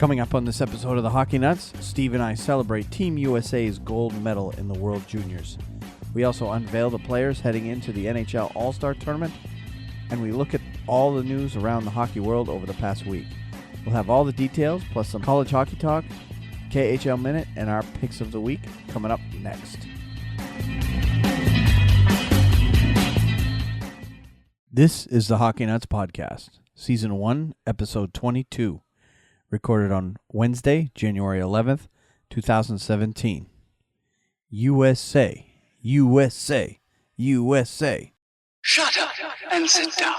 Coming up on this episode of the Hockey Nuts, Steve and I celebrate Team USA's gold medal in the World Juniors. We also unveil the players heading into the NHL All-Star Tournament, and we look at all the news around the hockey world over the past week. We'll have all the details, plus some college hockey talk, KHL Minute, and our picks of the week coming up next. This is the Hockey Nuts Podcast, Season 1, Episode 22. Recorded on Wednesday, January 11th, 2017. USA, USA, USA. Shut up and sit down.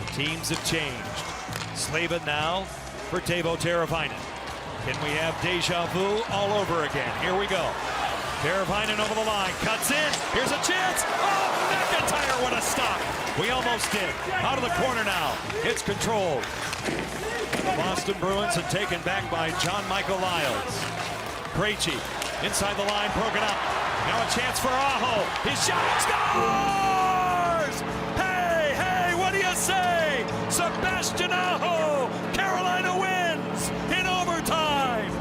The teams have changed. Slavin now for Teuvo Teravainen. Can we have deja vu all over again? Here we go. Teravainen over the line, cuts in. Here's a chance. Oh, McIntyre, what a stop. We almost did. Out of the corner now. It's controlled. The Boston Bruins are taken back by John Michael Lyles. Krejci inside the line, broken up. Now a chance for Aho. His shot scores! Hey, what do you say? Sebastian Aho! Carolina wins in overtime!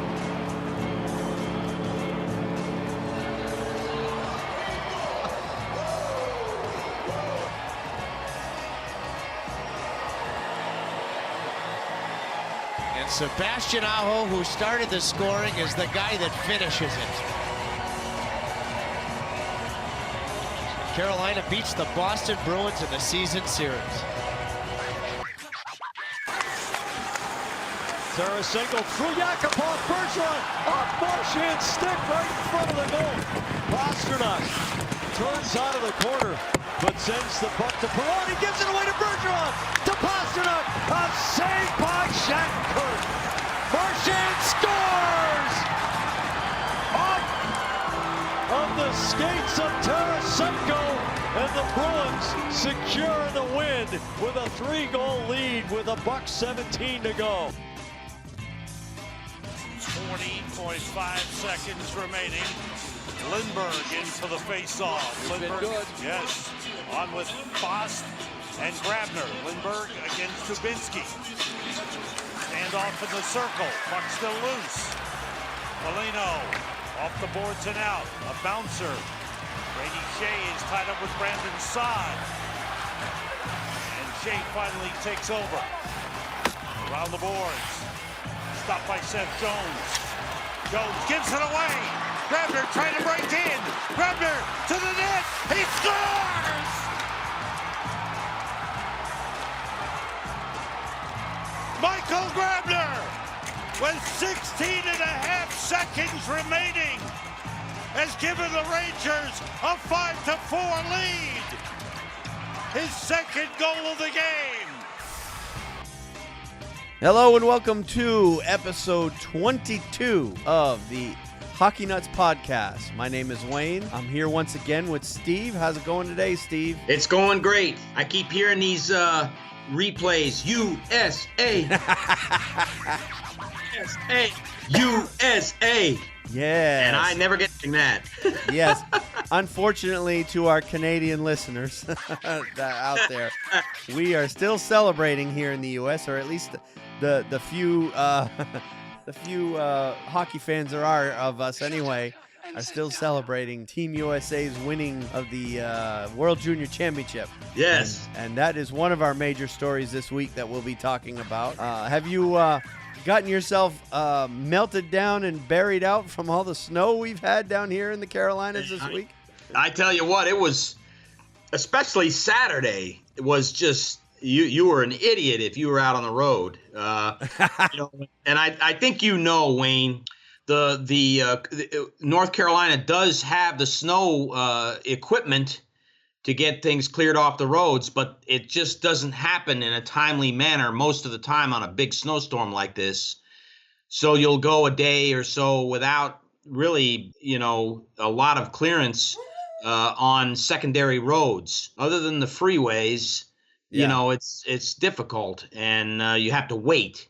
And Sebastian Aho, who started the scoring, is the guy that finishes it. Carolina beats the Boston Bruins in the season series. Tarasenko through Yakupov, Bergeron, off Marchand's stick right in front of the goal. Pastrnak turns out of the corner, but sends the puck to Perron. He gives it away to Bergeron, to Pastrnak, a save by Shattenkirk. Marchand scores! Off of the skates of Tarasenko, and the Bruins secure the win with a 3-goal lead with $1:17 to go. 20.5 seconds remaining. Lindbergh into the face-off. Lindbergh, yes, on with Fost and Grabner. Lindbergh against Dubinsky. Stand off in the circle. Puck still loose. Polino off the boards and out. A bouncer. Brady Shea is tied up with Brandon Saad. And Shea finally takes over. Around the boards. Stopped by Seth Jones. Jones gives it away. Grabner trying to break in. Grabner to the net. He scores! Michael Grabner with 16 and a half seconds remaining has given the Rangers a 5-4 lead. His second goal of the game. Hello and welcome to episode 22 of the Hockey Nuts Podcast. My name is Wayne. I'm here once again with Steve. How's it going today, Steve? It's going great. I keep hearing these replays. USA. USA. USA. Yes. And I never get that. Yes. Unfortunately, to our Canadian listeners out there, we are still celebrating here in the U.S., or at least the few hockey fans there are of us anyway are still celebrating Team USA's winning of the World Junior Championship. Yes. And that is one of our major stories this week that we'll be talking about. Have you gotten yourself melted down and buried out from all the snow we've had down here in the Carolinas this week? I tell you what, it was, especially Saturday, it was just, you were an idiot if you were out on the road. And I think Wayne, the North Carolina does have the snow equipment to get things cleared off the roads, but it just doesn't happen in a timely manner most of the time on a big snowstorm like this. So you'll go a day or so without really, a lot of clearance on secondary roads. Other than the freeways, you know, it's difficult, and you have to wait.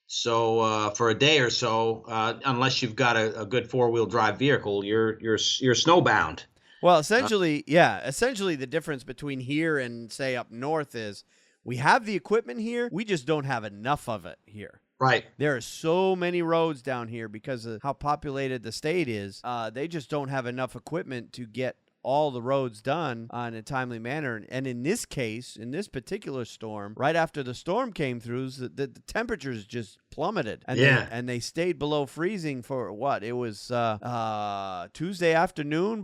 So for a day or so, unless you've got a good 4-wheel drive vehicle, you're snowbound. Well, essentially the difference between here and say up north is we have the equipment here, we just don't have enough of it here. Right. There are so many roads down here because of how populated the state is. They just don't have enough equipment to get all the roads done in a timely manner. And in this case, in this particular storm, right after the storm came through, the temperatures just plummeted. And they stayed below freezing for what? It was Tuesday afternoon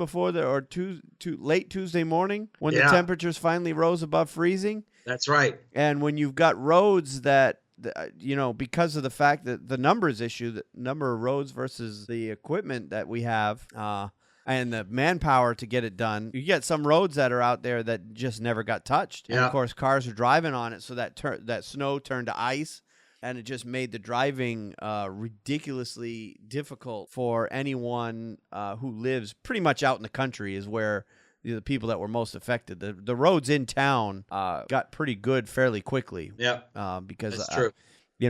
late Tuesday morning when the temperatures finally rose above freezing. That's right. And when you've got roads that, because of the fact that the numbers issue, the number of roads versus the equipment that we have, and the manpower to get it done, you get some roads that are out there that just never got touched. And of course, cars are driving on it, so that snow turned to ice, and it just made the driving ridiculously difficult for anyone who lives pretty much out in the country is where the people that were most affected. The roads in town got pretty good fairly quickly. Yeah, because that's true.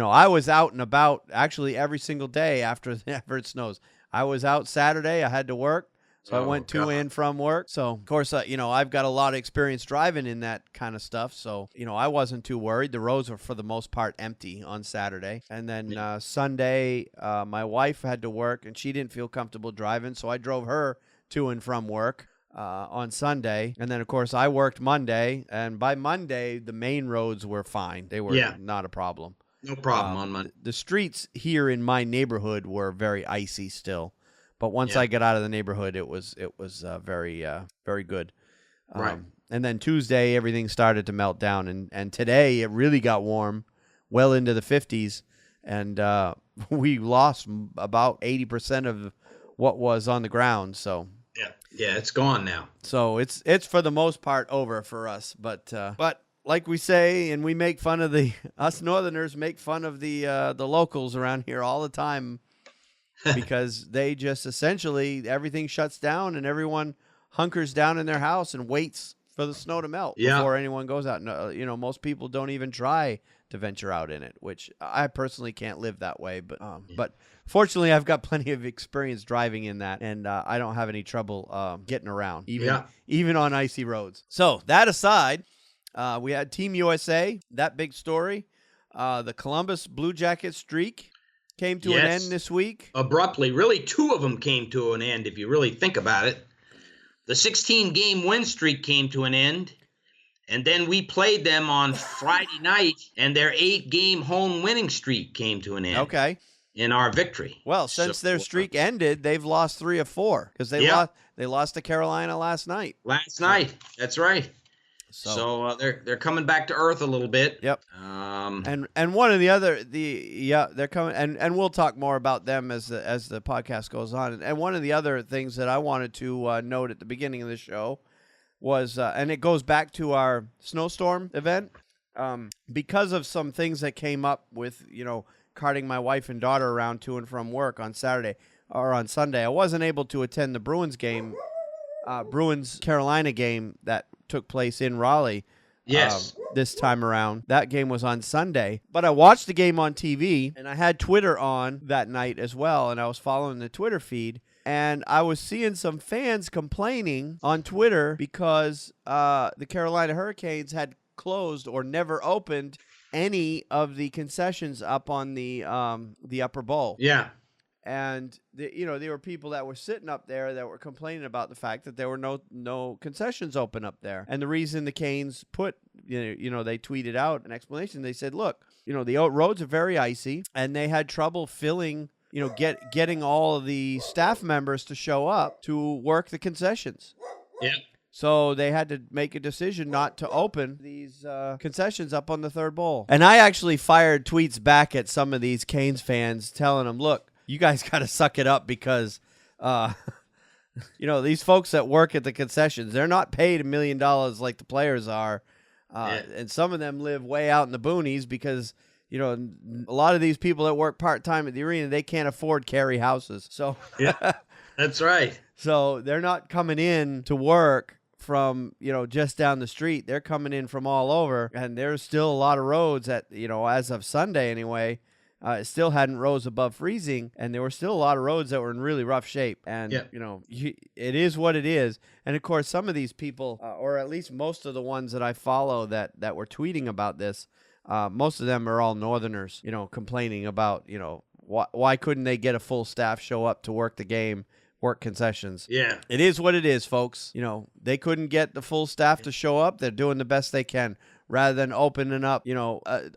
I was out and about actually every single day after it snows. I was out Saturday. I had to work. So I went to and from work. So, of course, I've got a lot of experience driving in that kind of stuff. So, I wasn't too worried. The roads were, for the most part, empty on Saturday. And then Sunday, my wife had to work, and she didn't feel comfortable driving. So I drove her to and from work on Sunday. And then, of course, I worked Monday. And by Monday, the main roads were fine. They were not a problem. No problem on Monday. The streets here in my neighborhood were very icy still. But once I got out of the neighborhood, it was very very good. Right. And then Tuesday, everything started to melt down, and today it really got warm, well into the 50s, and we lost about 80% of what was on the ground. So yeah, it's gone now. So it's for the most part over for us. But like we say, and we make fun of us Northerners make fun of the locals around here all the time. Because they just essentially everything shuts down and everyone hunkers down in their house and waits for the snow to melt before anyone goes out. No, most people don't even try to venture out in it, which I personally can't live that way. But fortunately, I've got plenty of experience driving in that, and I don't have any trouble getting around, even on icy roads. So that aside, we had Team USA, that big story, the Columbus Blue Jackets streak came to an end this week. Abruptly. Really, 2 of them came to an end, if you really think about it. The 16-game win streak came to an end, and then we played them on Friday night, and their 8-game home winning streak came to an end. Okay. In our victory. Well, since their streak ended, they've lost 3 of 4, because they lost to Carolina last night. That's right. So they're coming back to earth a little bit. Yep. And one of the other they're coming, and we'll talk more about them as the podcast goes on. And one of the other things that I wanted to note at the beginning of the show was, and it goes back to our snowstorm event, because of some things that came up with carting my wife and daughter around to and from work on Saturday or on Sunday. I wasn't able to attend the Bruins game, Bruins-Carolina game that took place in Raleigh this time around. That game was on Sunday. But I watched the game on TV, and I had Twitter on that night as well, and I was following the Twitter feed, and I was seeing some fans complaining on Twitter because the Carolina Hurricanes had closed or never opened any of the concessions up on the upper bowl. Yeah. And there were people that were sitting up there that were complaining about the fact that there were no concessions open up there. And the reason the Canes put, they tweeted out an explanation. They said, look, the roads are very icy, and they had trouble filling, getting all of the staff members to show up to work the concessions. Yeah. So they had to make a decision not to open these concessions up on the third bowl. And I actually fired tweets back at some of these Canes fans telling them, look, you guys got to suck it up because, these folks that work at the concessions, they're not paid $1 million like the players are. And some of them live way out in the boonies because, a lot of these people that work part-time at the arena, they can't afford carry houses. So yeah, that's right. So they're not coming in to work from, just down the street. They're coming in from all over, and there's still a lot of roads that, as of Sunday anyway, it still hadn't rose above freezing, and there were still a lot of roads that were in really rough shape. And, it is what it is. And, of course, some of these people, or at least most of the ones that I follow that were tweeting about this, most of them are all Northerners, complaining about, why couldn't they get a full staff show up to work the game, work concessions? Yeah. It is what it is, folks. They couldn't get the full staff to show up. They're doing the best they can. Rather than opening up,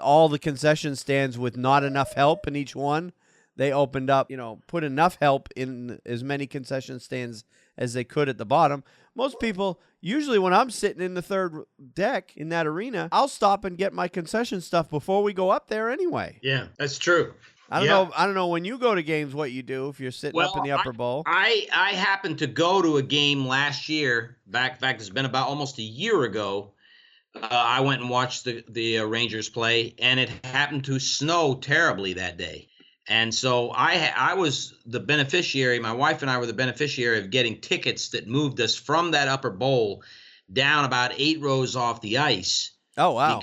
all the concession stands with not enough help in each one, they opened up, put enough help in as many concession stands as they could at the bottom. Most people, usually when I'm sitting in the third deck in that arena, I'll stop and get my concession stuff before we go up there anyway. Yeah, that's true. I don't know when you go to games what you do if you're sitting up in the upper bowl. I happened to go to a game last year. In fact, it's been about almost a year ago. I went and watched the Rangers play, and it happened to snow terribly that day. And so I was the beneficiary. My wife and I were the beneficiary of getting tickets that moved us from that upper bowl down about 8 rows off the ice. Oh, wow.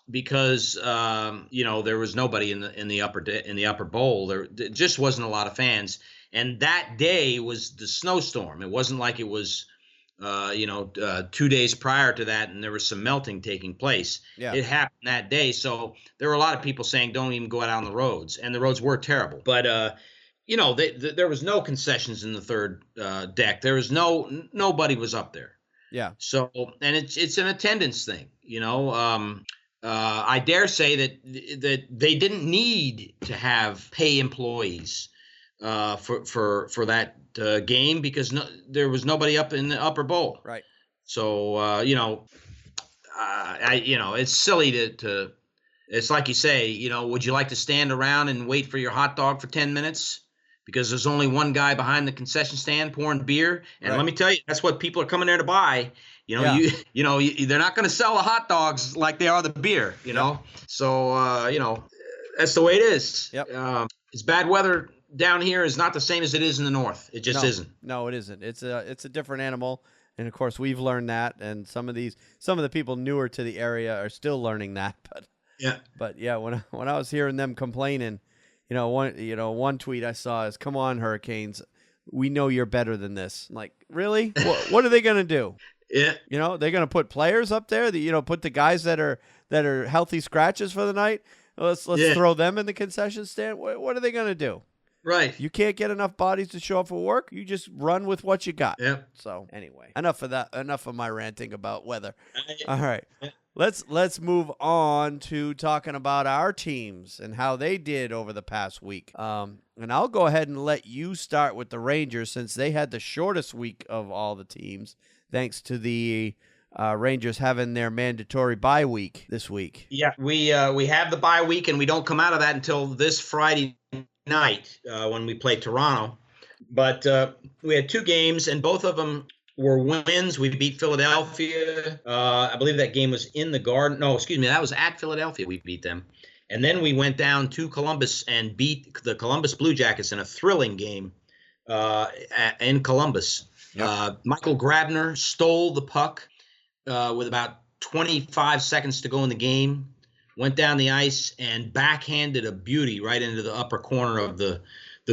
Because there was nobody in the upper bowl. There just wasn't a lot of fans. And that day was the snowstorm. It wasn't like it was 2 days prior to that, and there was some melting taking place. Yeah. It happened that day. So there were a lot of people saying, don't even go out on the roads. And the roads were terrible. But, there was no concessions in the third deck. There was nobody was up there. Yeah. So, and it's an attendance thing, I dare say that they didn't need to have pay employees for that game because there was nobody up in the upper bowl. Right. So it's silly to it's like you say, would you like to stand around and wait for your hot dog for 10 minutes because there's only one guy behind the concession stand pouring beer? And right. Let me tell you, that's what people are coming there to buy. They're not going to sell the hot dogs like they are the beer, know. So that's the way it is. Yep. It's bad weather down here is not the same as it is in the north. It just isn't. No, it isn't. It's a different animal, and of course we've learned that. And some of the people newer to the area are still learning that. But when I was hearing them complaining, one tweet I saw is, "Come on, Hurricanes, we know you're better than this." I'm like, really? What are they gonna do? Yeah. They're gonna put players up there. Put the guys that are healthy scratches for the night. Let's throw them in the concession stand. What are they gonna do? Right. You can't get enough bodies to show up for work. You just run with what you got. Yeah. So anyway, enough of that. Enough of my ranting about weather. All right. Let's move on to talking about our teams and how they did over the past week. And I'll go ahead and let you start with the Rangers since they had the shortest week of all the teams, thanks to the Rangers having their mandatory bye week this week. Yeah, we have the bye week, and we don't come out of that until this Friday night when we play Toronto. But we had 2 games, and both of them were wins. We beat Philadelphia. I believe that game was in the Garden. No, excuse me, that was at Philadelphia. We beat them. And then we went down to Columbus and beat the Columbus Blue Jackets in a thrilling game in Columbus. Yep. Michael Grabner stole the puck with about 25 seconds to go in the game, went down the ice and backhanded a beauty right into the upper corner of the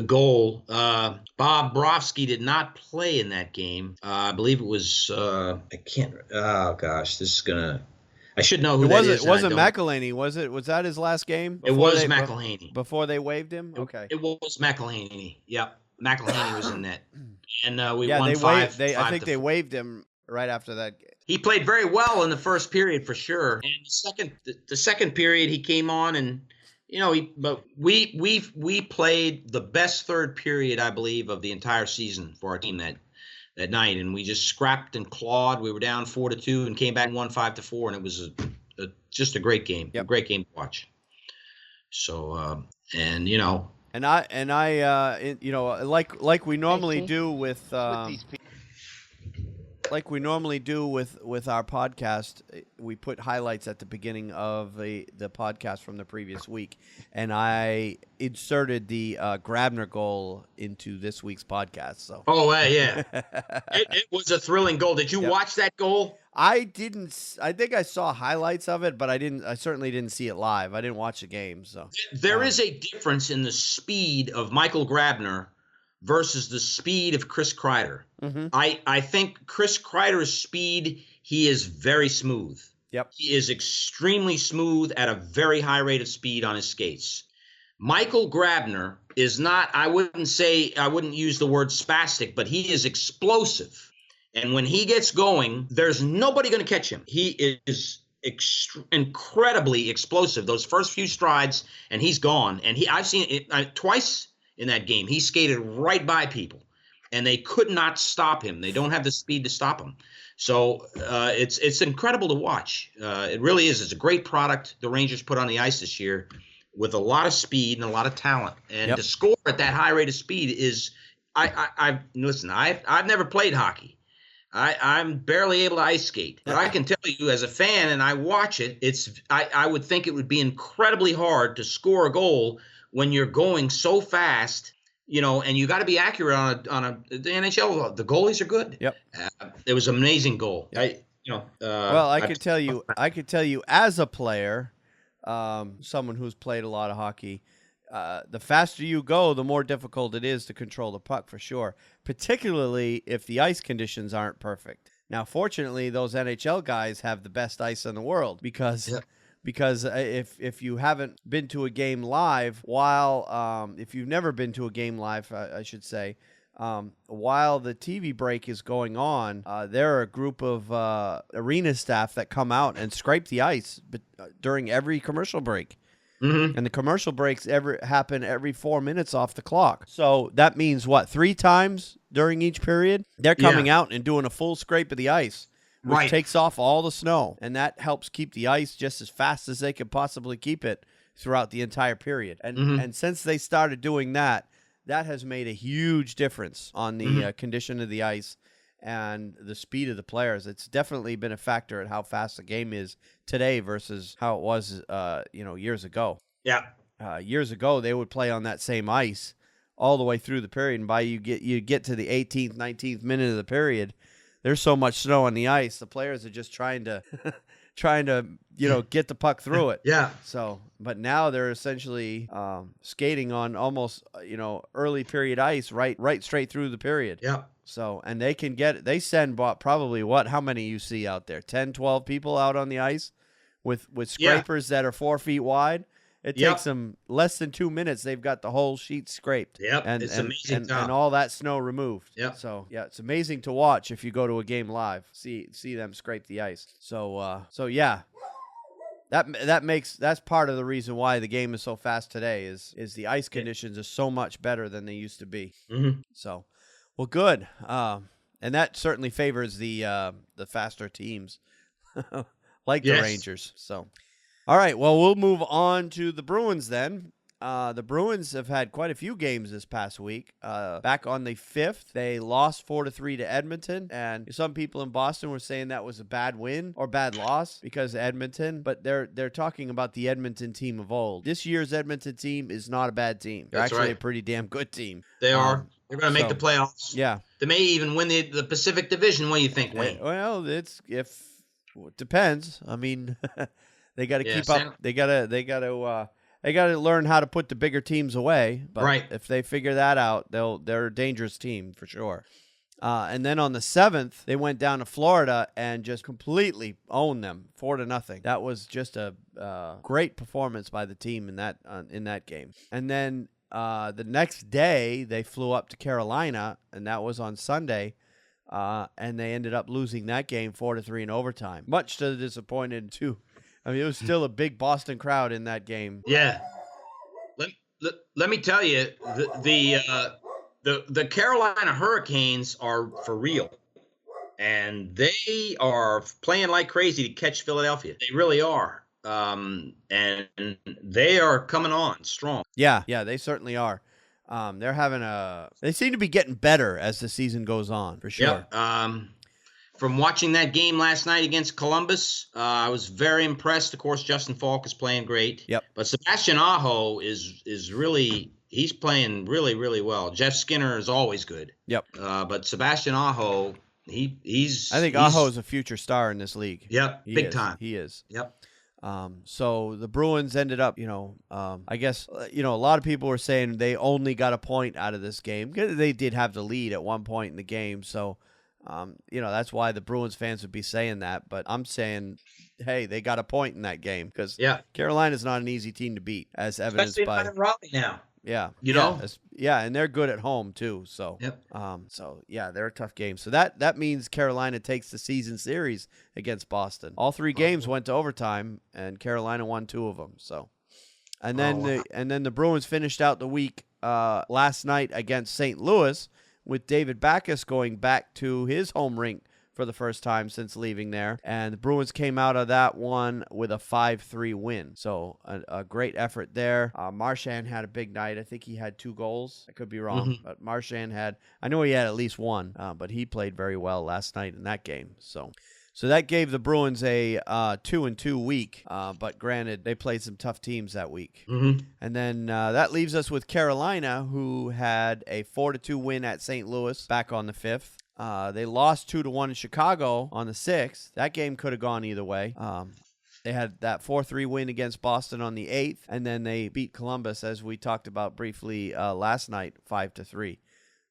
goal. Bob Brofsky did not play in that game. I believe it was I should know who that is. It wasn't McElhaney, was it? Was that his last game? It was McElhaney. Before they waived him? Okay. It was McElhaney. Yep. McElhaney was in that. And we won I think they waived him right after that. He played very well in the first period for sure. And the second period he came on and we played the best third period, I believe, of the entire season for our team that night, and we just scrapped and clawed. We were down 4-2 and came back and won 5-4, and it was just a great game. Yep. A great game to watch. So like we normally do with like we normally do with our podcast, we put highlights at the beginning of the podcast from the previous week, and I inserted the Grabner goal into this week's podcast. So. Oh, yeah. It was a thrilling goal. Did you watch that goal? I didn't. I think I saw highlights of it, but I certainly didn't see it live. I didn't watch the game. So there is a difference in the speed of Michael Grabner versus the speed of Chris Kreider. Mm-hmm. I think Chris Kreider's speed, he is very smooth. Yep. He is extremely smooth at a very high rate of speed on his skates. Michael Grabner is not, I wouldn't use the word spastic, but he is explosive. And when he gets going, there's nobody going to catch him. He is incredibly explosive. Those first few strides, and he's gone. And I've seen it twice in that game. He skated right by people, and they could not stop him. They don't have the speed to stop him. So it's incredible to watch. It really is. It's a great product the Rangers put on the ice this year with a lot of speed and a lot of talent. And to score at that high rate of speed is I've never played hockey. I'm barely able to ice skate, but I can tell you as a fan, and I watch it, I would think it would be incredibly hard to score a goal when you're going so fast, and you got to be accurate on the NHL. The goalies are good. Yep. It was an amazing goal. Yep. I could tell you as a player, someone who's played a lot of hockey, the faster you go, the more difficult it is to control the puck, for sure, particularly if the ice conditions aren't perfect. Now, fortunately, those NHL guys have the best ice in the world because if you haven't been to a game live, if you've never been to a game live, I should say, while the TV break is going on, there are a group of arena staff that come out and scrape the ice during every commercial break. Mm-hmm. And the commercial breaks happen every 4 minutes off the clock. So that means, 3 times during each period? They're coming out and doing a full scrape of the ice, which takes off all the snow. And that helps keep the ice just as fast as they could possibly keep it throughout the entire period. And since they started doing that, that has made a huge difference on the condition of the ice and the speed of the players. It's definitely been a factor at how fast the game is today versus how it was, years ago. Yeah. Years ago, they would play on that same ice all the way through the period, and by you get to the 18th, 19th minute of the period, there's so much snow on the ice, the players are just trying to get the puck through it. Yeah. So, but now they're essentially skating on almost early period ice, right straight through the period. Yeah. So, and they send probably how many you see out there? 10, 12 people out on the ice with scrapers that are 4 feet wide. It takes them less than 2 minutes. They've got the whole sheet scraped. Yep. It's amazing. And all that snow removed. Yep. So, it's amazing to watch if you go to a game live, see them scrape the ice. So that's part of the reason why the game is so fast today is the ice conditions are so much better than they used to be. Mm-hmm. So, well, good. And that certainly favors the faster teams like the Rangers. So, all right. Well, we'll move on to the Bruins then. The Bruins have had quite a few games this past week. Back on the 5th, they lost 4-3 to Edmonton, and some people in Boston were saying that was a bad win or bad loss because of Edmonton, but they're talking about the Edmonton team of old. This year's Edmonton team is not a bad team. They're actually a pretty damn good team. They are. They're going to make the playoffs. Yeah. They may even win the Pacific Division. What do you think, Wayne? Well, it depends. I mean, they got to keep up. They got to learn how to put the bigger teams away. But if they figure that out, they're a dangerous team for sure. And then on the 7th, they went down to Florida and just completely owned them 4-0. That was just a great performance by the team in that game. And then the next day, they flew up to Carolina, and that was on Sunday. And they ended up losing that game 4-3 in overtime, much to the disappointed too. I mean, it was still a big Boston crowd in that game. Yeah. Let me tell you, the Carolina Hurricanes are for real, and they are playing like crazy to catch Philadelphia. They really are, and they are coming on strong. Yeah, they certainly are. They seem to be getting better as the season goes on, for sure. Yeah. from watching that game last night against Columbus, I was very impressed. Of course, Justin Falk is playing great. Yep. But Sebastian Aho is really he's playing really, really well. Jeff Skinner is always good. Yep. But Sebastian Aho, he's I think Aho is a future star in this league. Yep, big time. He is. Yep. So the Bruins ended up, I guess, a lot of people were saying they only got a point out of this game. They did have the lead at one point in the game. So, that's why the Bruins fans would be saying that. But I'm saying, hey, they got a point in that game because Carolina's not an easy team to beat, as evidenced Especially by not in Raleigh now. Yeah. You know? And they're good at home too. So, they're a tough game. So that means Carolina takes the season series against Boston. All 3 games went to overtime, and Carolina won 2 of them. So, and then the Bruins finished out the week last night against St. Louis with David Backes going back to his home rink for the first time since leaving there. And the Bruins came out of that one with a 5-3 win. So a great effort there. Marchand had a big night. I think he had 2 goals. I could be wrong. But Marchand I know he had at least 1, but he played very well last night in that game. So that gave the Bruins a 2-2 week. But granted, they played some tough teams that week. And then that leaves us with Carolina, who had a 4-2 win at St. Louis back on the 5th. They lost 2-1 in Chicago on the 6th. That game could have gone either way. They had that 4-3 win against Boston on the 8th, and then they beat Columbus, as we talked about briefly last night, 5-3.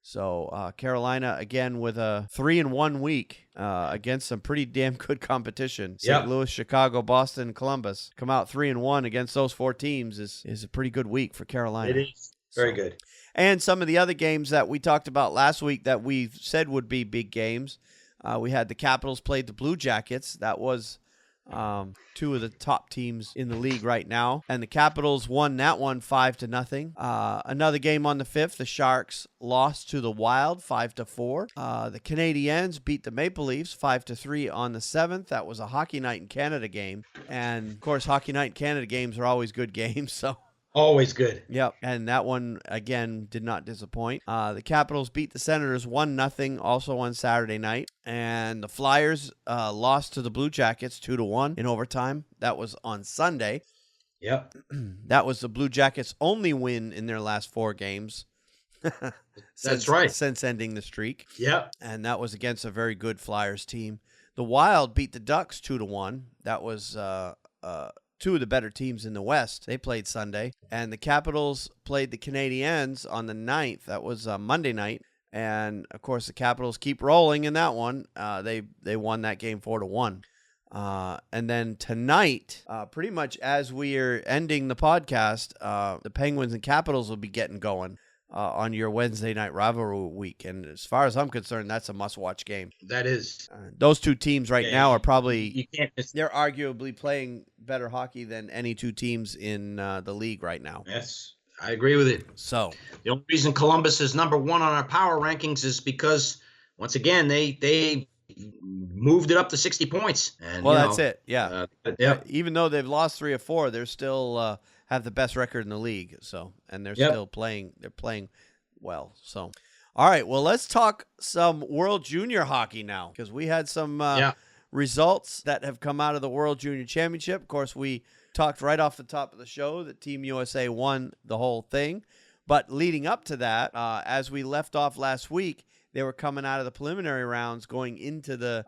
So Carolina, again, with a 3-1 week against some pretty damn good competition. St. Louis, Chicago, Boston, Columbus. Come out 3-1 against those 4 teams is a pretty good week for Carolina. It is. Very good. And some of the other games that we talked about last week that we said would be big games. We had the Capitals played the Blue Jackets. That was 2 of the top teams in the league right now. And the Capitals won that one 5-0. Another game on the 5th, the Sharks lost to the Wild 5-4. The Canadiens beat the Maple Leafs 5-3 on the 7th. That was a Hockey Night in Canada game. And, of course, Hockey Night in Canada games are always good games, so... Always good. Yep, and that one, again, did not disappoint. The Capitals beat the Senators 1-0 also on Saturday night. And the Flyers lost to the Blue Jackets 2-1 in overtime. That was on Sunday. Yep. That was the Blue Jackets' only win in their last 4 games. That's right. Since ending the streak. Yep. And that was against a very good Flyers team. The Wild beat the Ducks 2-1. That was... 2 of the better teams in the West. They played Sunday. And the Capitals played the Canadiens on the 9th. That was Monday night. And, of course, the Capitals keep rolling in that one. They won that game 4-1. And then tonight, pretty much as we are ending the podcast, the Penguins and Capitals will be getting going on your Wednesday night rivalry week. And as far as I'm concerned, that's a must-watch game. That is. Those 2 teams right now are probably, they're arguably playing better hockey than any 2 teams in the league right now. Yes, I agree with it. So the only reason Columbus is number 1 on our power rankings is because, once again, they moved it up to 60 points. And, that's it. Yeah. Yeah. Even though they've lost 3 or 4, they're still have the best record in the league. So, and they're still playing. They're playing well. So, all right. Well, let's talk some World Junior hockey now, because we had some results that have come out of the World Junior Championship. Of course, we talked right off the top of the show that Team USA won the whole thing. But leading up to that, as we left off last week, they were coming out of the preliminary rounds going into the,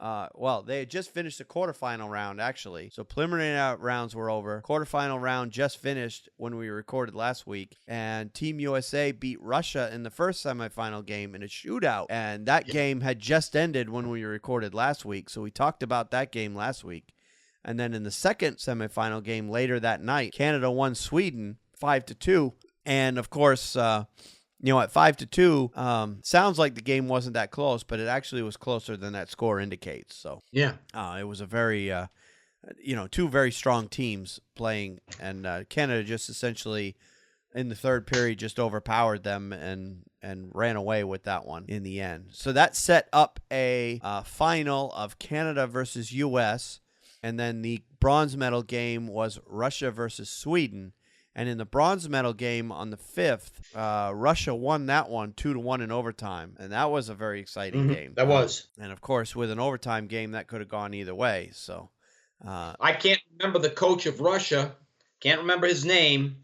they had just finished the quarterfinal round, actually. So preliminary rounds were over. Quarterfinal round just finished when we recorded last week. And Team USA beat Russia in the first semifinal game in a shootout. And that game had just ended when we recorded last week. So we talked about that game last week. And then in the second semifinal game later that night, Canada won Sweden 5-2. And, of course... at 5-2, sounds like the game wasn't that close, but it actually was closer than that score indicates. So it was a very, 2 very strong teams playing, and Canada just essentially in the third period just overpowered them and ran away with that one in the end. So that set up a final of Canada versus U.S., and then the bronze medal game was Russia versus Sweden. And in the bronze medal game on the 5th, Russia won that one 2-1 in overtime. And that was a very exciting game. That was. And, of course, with an overtime game, that could have gone either way. So I can't remember the coach of Russia. Can't remember his name.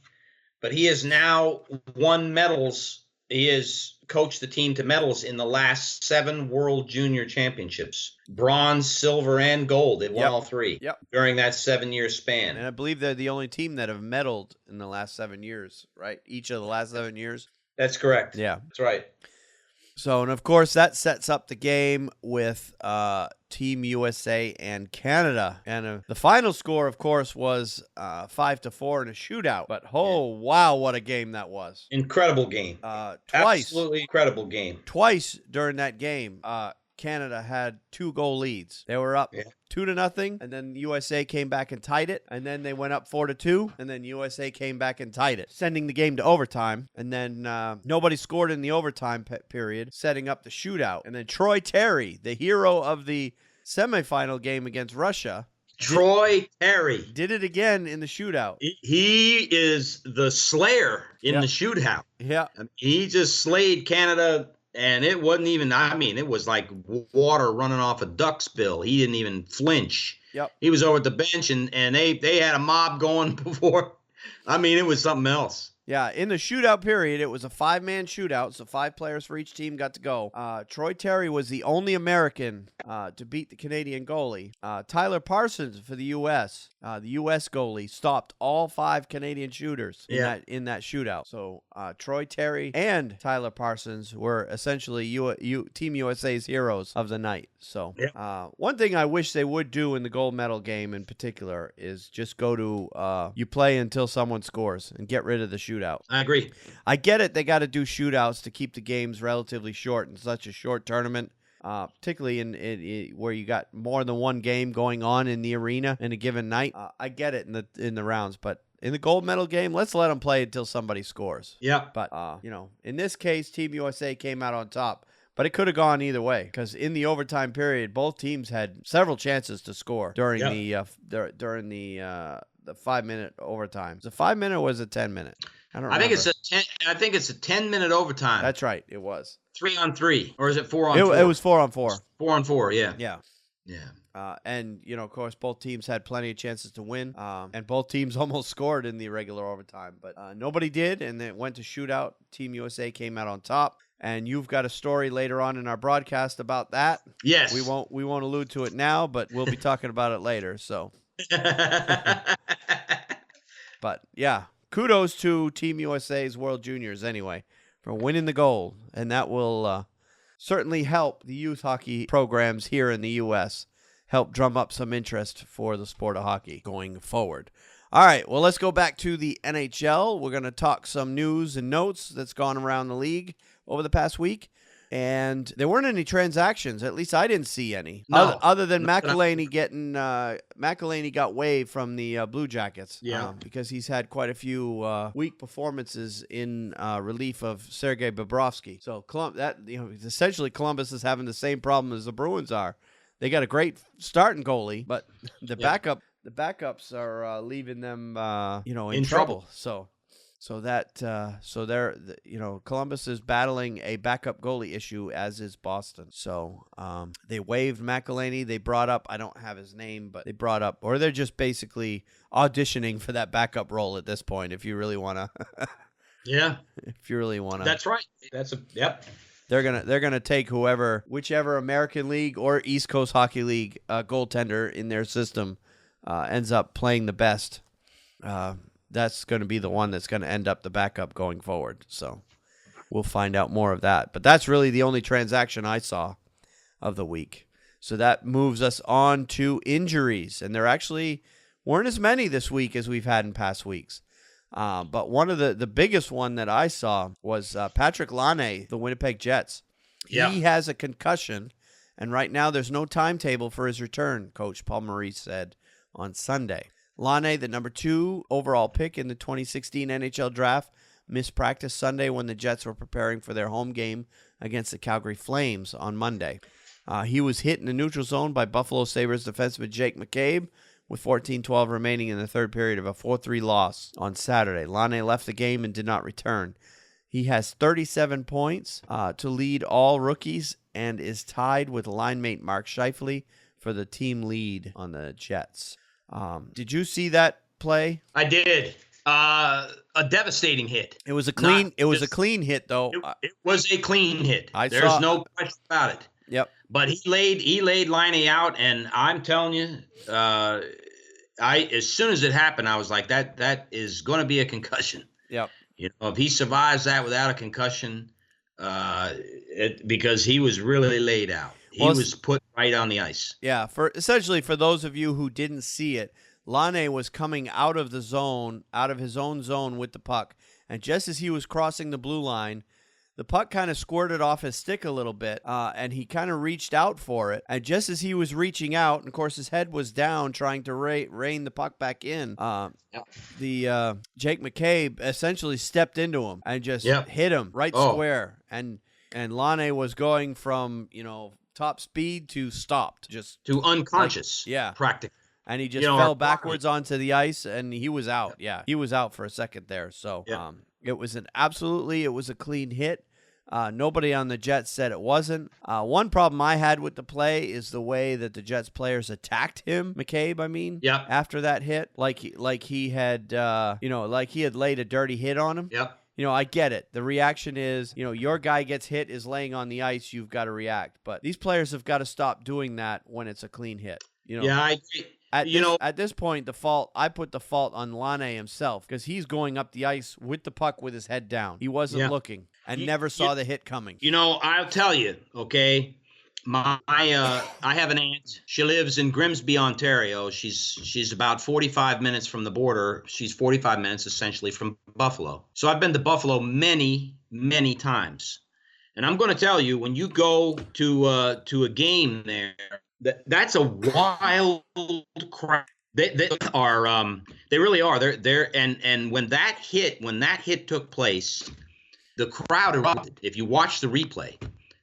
But he has now won medals. He has coached the team to medals in the last 7 World Junior Championships. Bronze, silver, and gold. They won all 3 during that 7-year span. And I believe they're the only team that have medaled in the last 7 years, right? Each of the last 7 years. That's correct. Yeah. That's right. So, and of course, that sets up the game with Team USA and Canada. And the final score, of course, was 5-4 in a shootout. But, wow, what a game that was. Incredible game. Twice. Absolutely incredible game. Twice during that game, Canada had 2-goal leads. They were up 2-0, and then USA came back and tied it, and then they went up 4-2, and then USA came back and tied it, sending the game to overtime. And then nobody scored in the overtime period, setting up the shootout. And then Troy Terry, the hero of the semifinal game against Russia, Troy Terry did it again in the shootout. He is the slayer in the shootout. Yeah. He just slayed Canada. And it wasn't even, it was like water running off a duck's bill. He didn't even flinch. Yep. He was over at the bench, and they had a mob going before. It was something else. Yeah, in the shootout period, it was a 5-man shootout, so 5 players for each team got to go. Troy Terry was the only American to beat the Canadian goalie. Tyler Parsons for the U.S., the U.S. goalie, stopped all 5 Canadian shooters in that shootout. So Troy Terry and Tyler Parsons were essentially Team USA's heroes of the night. So one thing I wish they would do in the gold medal game in particular is just go to you play until someone scores and get rid of the shootout. I agree. I get it. They got to do shootouts to keep the games relatively short in such a short tournament, particularly in where you got more than one game going on in the arena in a given night. I get it in the rounds, but in the gold medal game, let's let them play until somebody scores. Yeah. But in this case, Team USA came out on top. But it could have gone either way because in the overtime period, both teams had several chances to score during the 5-minute overtime. Was it 5-minute or was it 10-minute? I don't remember. I think it's a 10-minute overtime. That's right. It was 3-on-3, or is it 4-on-4? It was 4-on-4. 4-on-4. Yeah. Yeah. Yeah. And of course, both teams had plenty of chances to win. And both teams almost scored in the regular overtime, but nobody did, and it went to shootout. Team USA came out on top. And you've got a story later on in our broadcast about that. Yes. We won't allude to it now, but we'll be talking about it later. So. But yeah, kudos to Team USA's World Juniors anyway for winning the gold, and that will certainly help the youth hockey programs here in the U.S. help drum up some interest for the sport of hockey going forward. All right, well, let's go back to the NHL. We're going to talk some news and notes that's gone around the league over the past week. And there weren't any transactions. At least I didn't see any. No. Other than McElhaney getting McElhaney got waived from the Blue Jackets. Yeah. Because he's had quite a few weak performances in relief of Sergei Bobrovsky. So essentially Columbus is having the same problem as the Bruins are. They got a great starting goalie, but the backups are leaving them in trouble. So they're Columbus is battling a backup goalie issue, as is Boston. So they waived McElhaney. They brought up, I don't have his name, but they brought up, or they're just basically auditioning for that backup role at this point. If you really want to, if you really want to, that's right. They're gonna take whichever American League or East Coast Hockey League goaltender in their system ends up playing the best. That's going to be the one that's going to end up the backup going forward. So we'll find out more of that. But that's really the only transaction I saw of the week. So that moves us on to injuries. And there actually weren't as many this week as we've had in past weeks. But one of the biggest one that I saw was Patrick Laine, the Winnipeg Jets. Yeah. He has a concussion, and right now there's no timetable for his return, Coach Paul Maurice said on Sunday. Laine, the number 2 overall pick in the 2016 NHL draft, missed practice Sunday when the Jets were preparing for their home game against the Calgary Flames on Monday. He was hit in the neutral zone by Buffalo Sabres defenseman Jake McCabe with 14:12 remaining in the third period of a 4-3 loss on Saturday. Laine left the game and did not return. He has 37 points to lead all rookies and is tied with line mate Mark Scheifele for the team lead on the Jets. Did you see that play? I did. A devastating hit. It was a clean. It was a clean hit, though. It was a clean hit. There's no question about it. Yep. But he laid Laine out, and I'm telling you, as soon as it happened, I was like, that is going to be a concussion. Yep. You know, if he survives that without a concussion, because he was really laid out. He was put right on the ice. Yeah. For those of you who didn't see it, Laine was coming out of the zone, out of his own zone with the puck, and just as he was crossing the blue line, the puck kind of squirted off his stick a little bit, and he kind of reached out for it. And just as he was reaching out, and of course his head was down trying to rein the puck back in, the Jake McCabe essentially stepped into him and just hit him right square. And Laine was going from, top speed to stopped. Just to unconscious. Practically. And he just fell backwards onto the ice, and he was out. Yeah, he was out for a second there. So it was a clean hit. Nobody on the Jets said it wasn't. One problem I had with the play is the way that the Jets players attacked him, McCabe, after that hit. Like he had laid a dirty hit on him. Yep. I get it. The reaction is, your guy gets hit, is laying on the ice, you've got to react. But these players have got to stop doing that when it's a clean hit. Yeah, I agree. At this point, I put the fault on Laine himself, because he's going up the ice with the puck with his head down. He wasn't looking and never saw the hit coming. I'll tell you, okay, I have an aunt. She lives in Grimsby, Ontario. She's about 45 minutes from the border. She's 45 minutes essentially from Buffalo. So I've been to Buffalo many, many times. And I'm going to tell you, when you go to a game there, that's a wild crowd. They really are. They're and when that hit took place, the crowd erupted. If you watch the replay,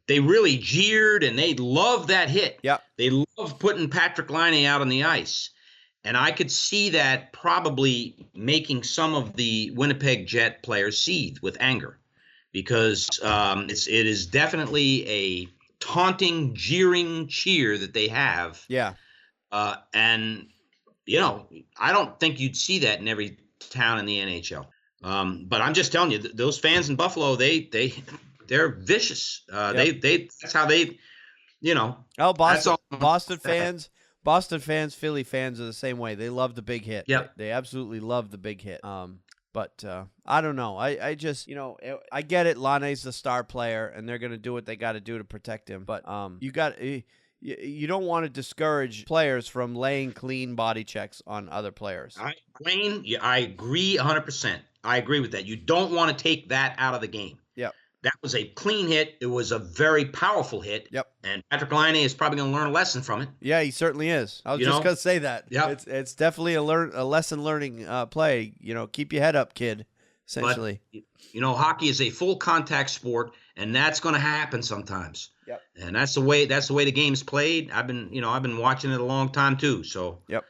they really jeered and they loved that hit. Yeah, they loved putting Patrick Laine out on the ice, and I could see that probably making some of the Winnipeg Jet players seethe with anger, because it is definitely a taunting, jeering cheer that they have. Yeah. And, I don't think you'd see that in every town in the NHL. But I'm just telling you, those fans in Buffalo, they're vicious. That's how they, Boston fans, Philly fans are the same way. They love the big hit. Yeah. They absolutely love the big hit. But I don't know. I just, I get it. Laine's the star player, and they're going to do what they got to do to protect him. But you don't want to discourage players from laying clean body checks on other players. I agree 100%. I agree with that. You don't want to take that out of the game. Yep. That was a clean hit. It was a very powerful hit. Yep. And Patrick Laine is probably going to learn a lesson from it. Yeah, he certainly is. I was just going to say that. Yep. It's definitely a lesson learning play. keep your head up, kid, essentially. But, hockey is a full contact sport, and that's going to happen sometimes. Yep. And that's the way the game's played. I've been watching it a long time too. So. Yep.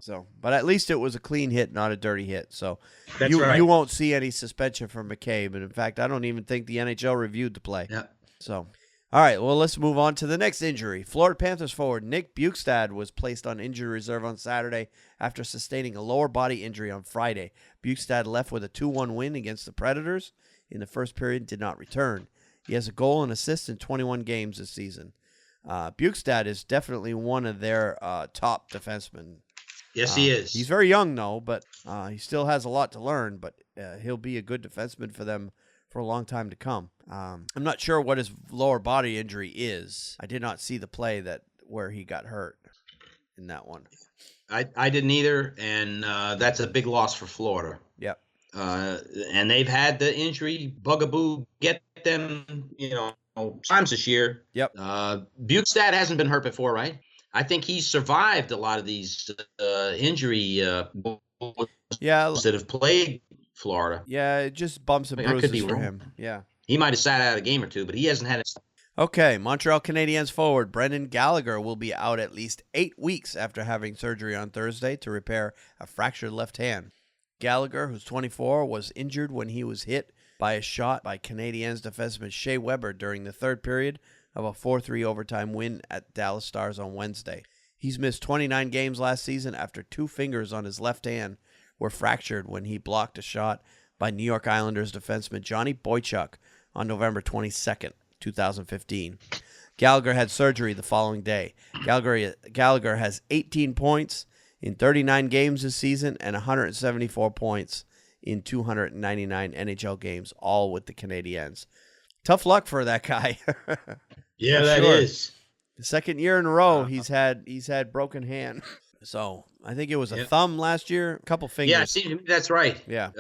So, but at least it was a clean hit, not a dirty hit. So that's right. You won't see any suspension for McCabe. And in fact, I don't even think the NHL reviewed the play. Yeah. So, all right, well, let's move on to the next injury. Florida Panthers forward Nick Bjugstad was placed on injury reserve on Saturday after sustaining a lower body injury on Friday. Bjugstad left with a 2-1 win against the Predators in the first period and did not return. He has a goal and assist in 21 games this season. Bjugstad is definitely one of their top defensemen. Yes, he is. He's very young, though, but he still has a lot to learn, but he'll be a good defenseman for them for a long time to come. I'm not sure what his lower body injury is. I did not see the play where he got hurt in that one. I didn't either, and that's a big loss for Florida. Yep. And they've had the injury bugaboo get them, times this year. Yep. Bjugstad hasn't been hurt before, right? I think he's survived a lot of these injury that have played Florida. Yeah, it just bumps and bruises for him. Yeah. He might have sat out a game or two, but he hasn't had it. Okay, Montreal Canadiens forward Brendan Gallagher will be out at least 8 weeks after having surgery on Thursday to repair a fractured left hand. Gallagher, who's 24, was injured when he was hit by a shot by Canadiens defenseman Shea Weber during the third period of a 4-3 overtime win at Dallas Stars on Wednesday. He's missed 29 games last season after 2 fingers on his left hand were fractured when he blocked a shot by New York Islanders defenseman Johnny Boychuk on November 22nd. 2015. Gallagher had surgery the following day. Gallagher has 18 points in 39 games this season and 174 points in 299 NHL games, all with the Canadiens. Tough luck for that guy. Yeah, that is. The second year in a row he's had broken hand. So I think it was a thumb last year, a couple fingers. Yeah, see, that's right. Yeah.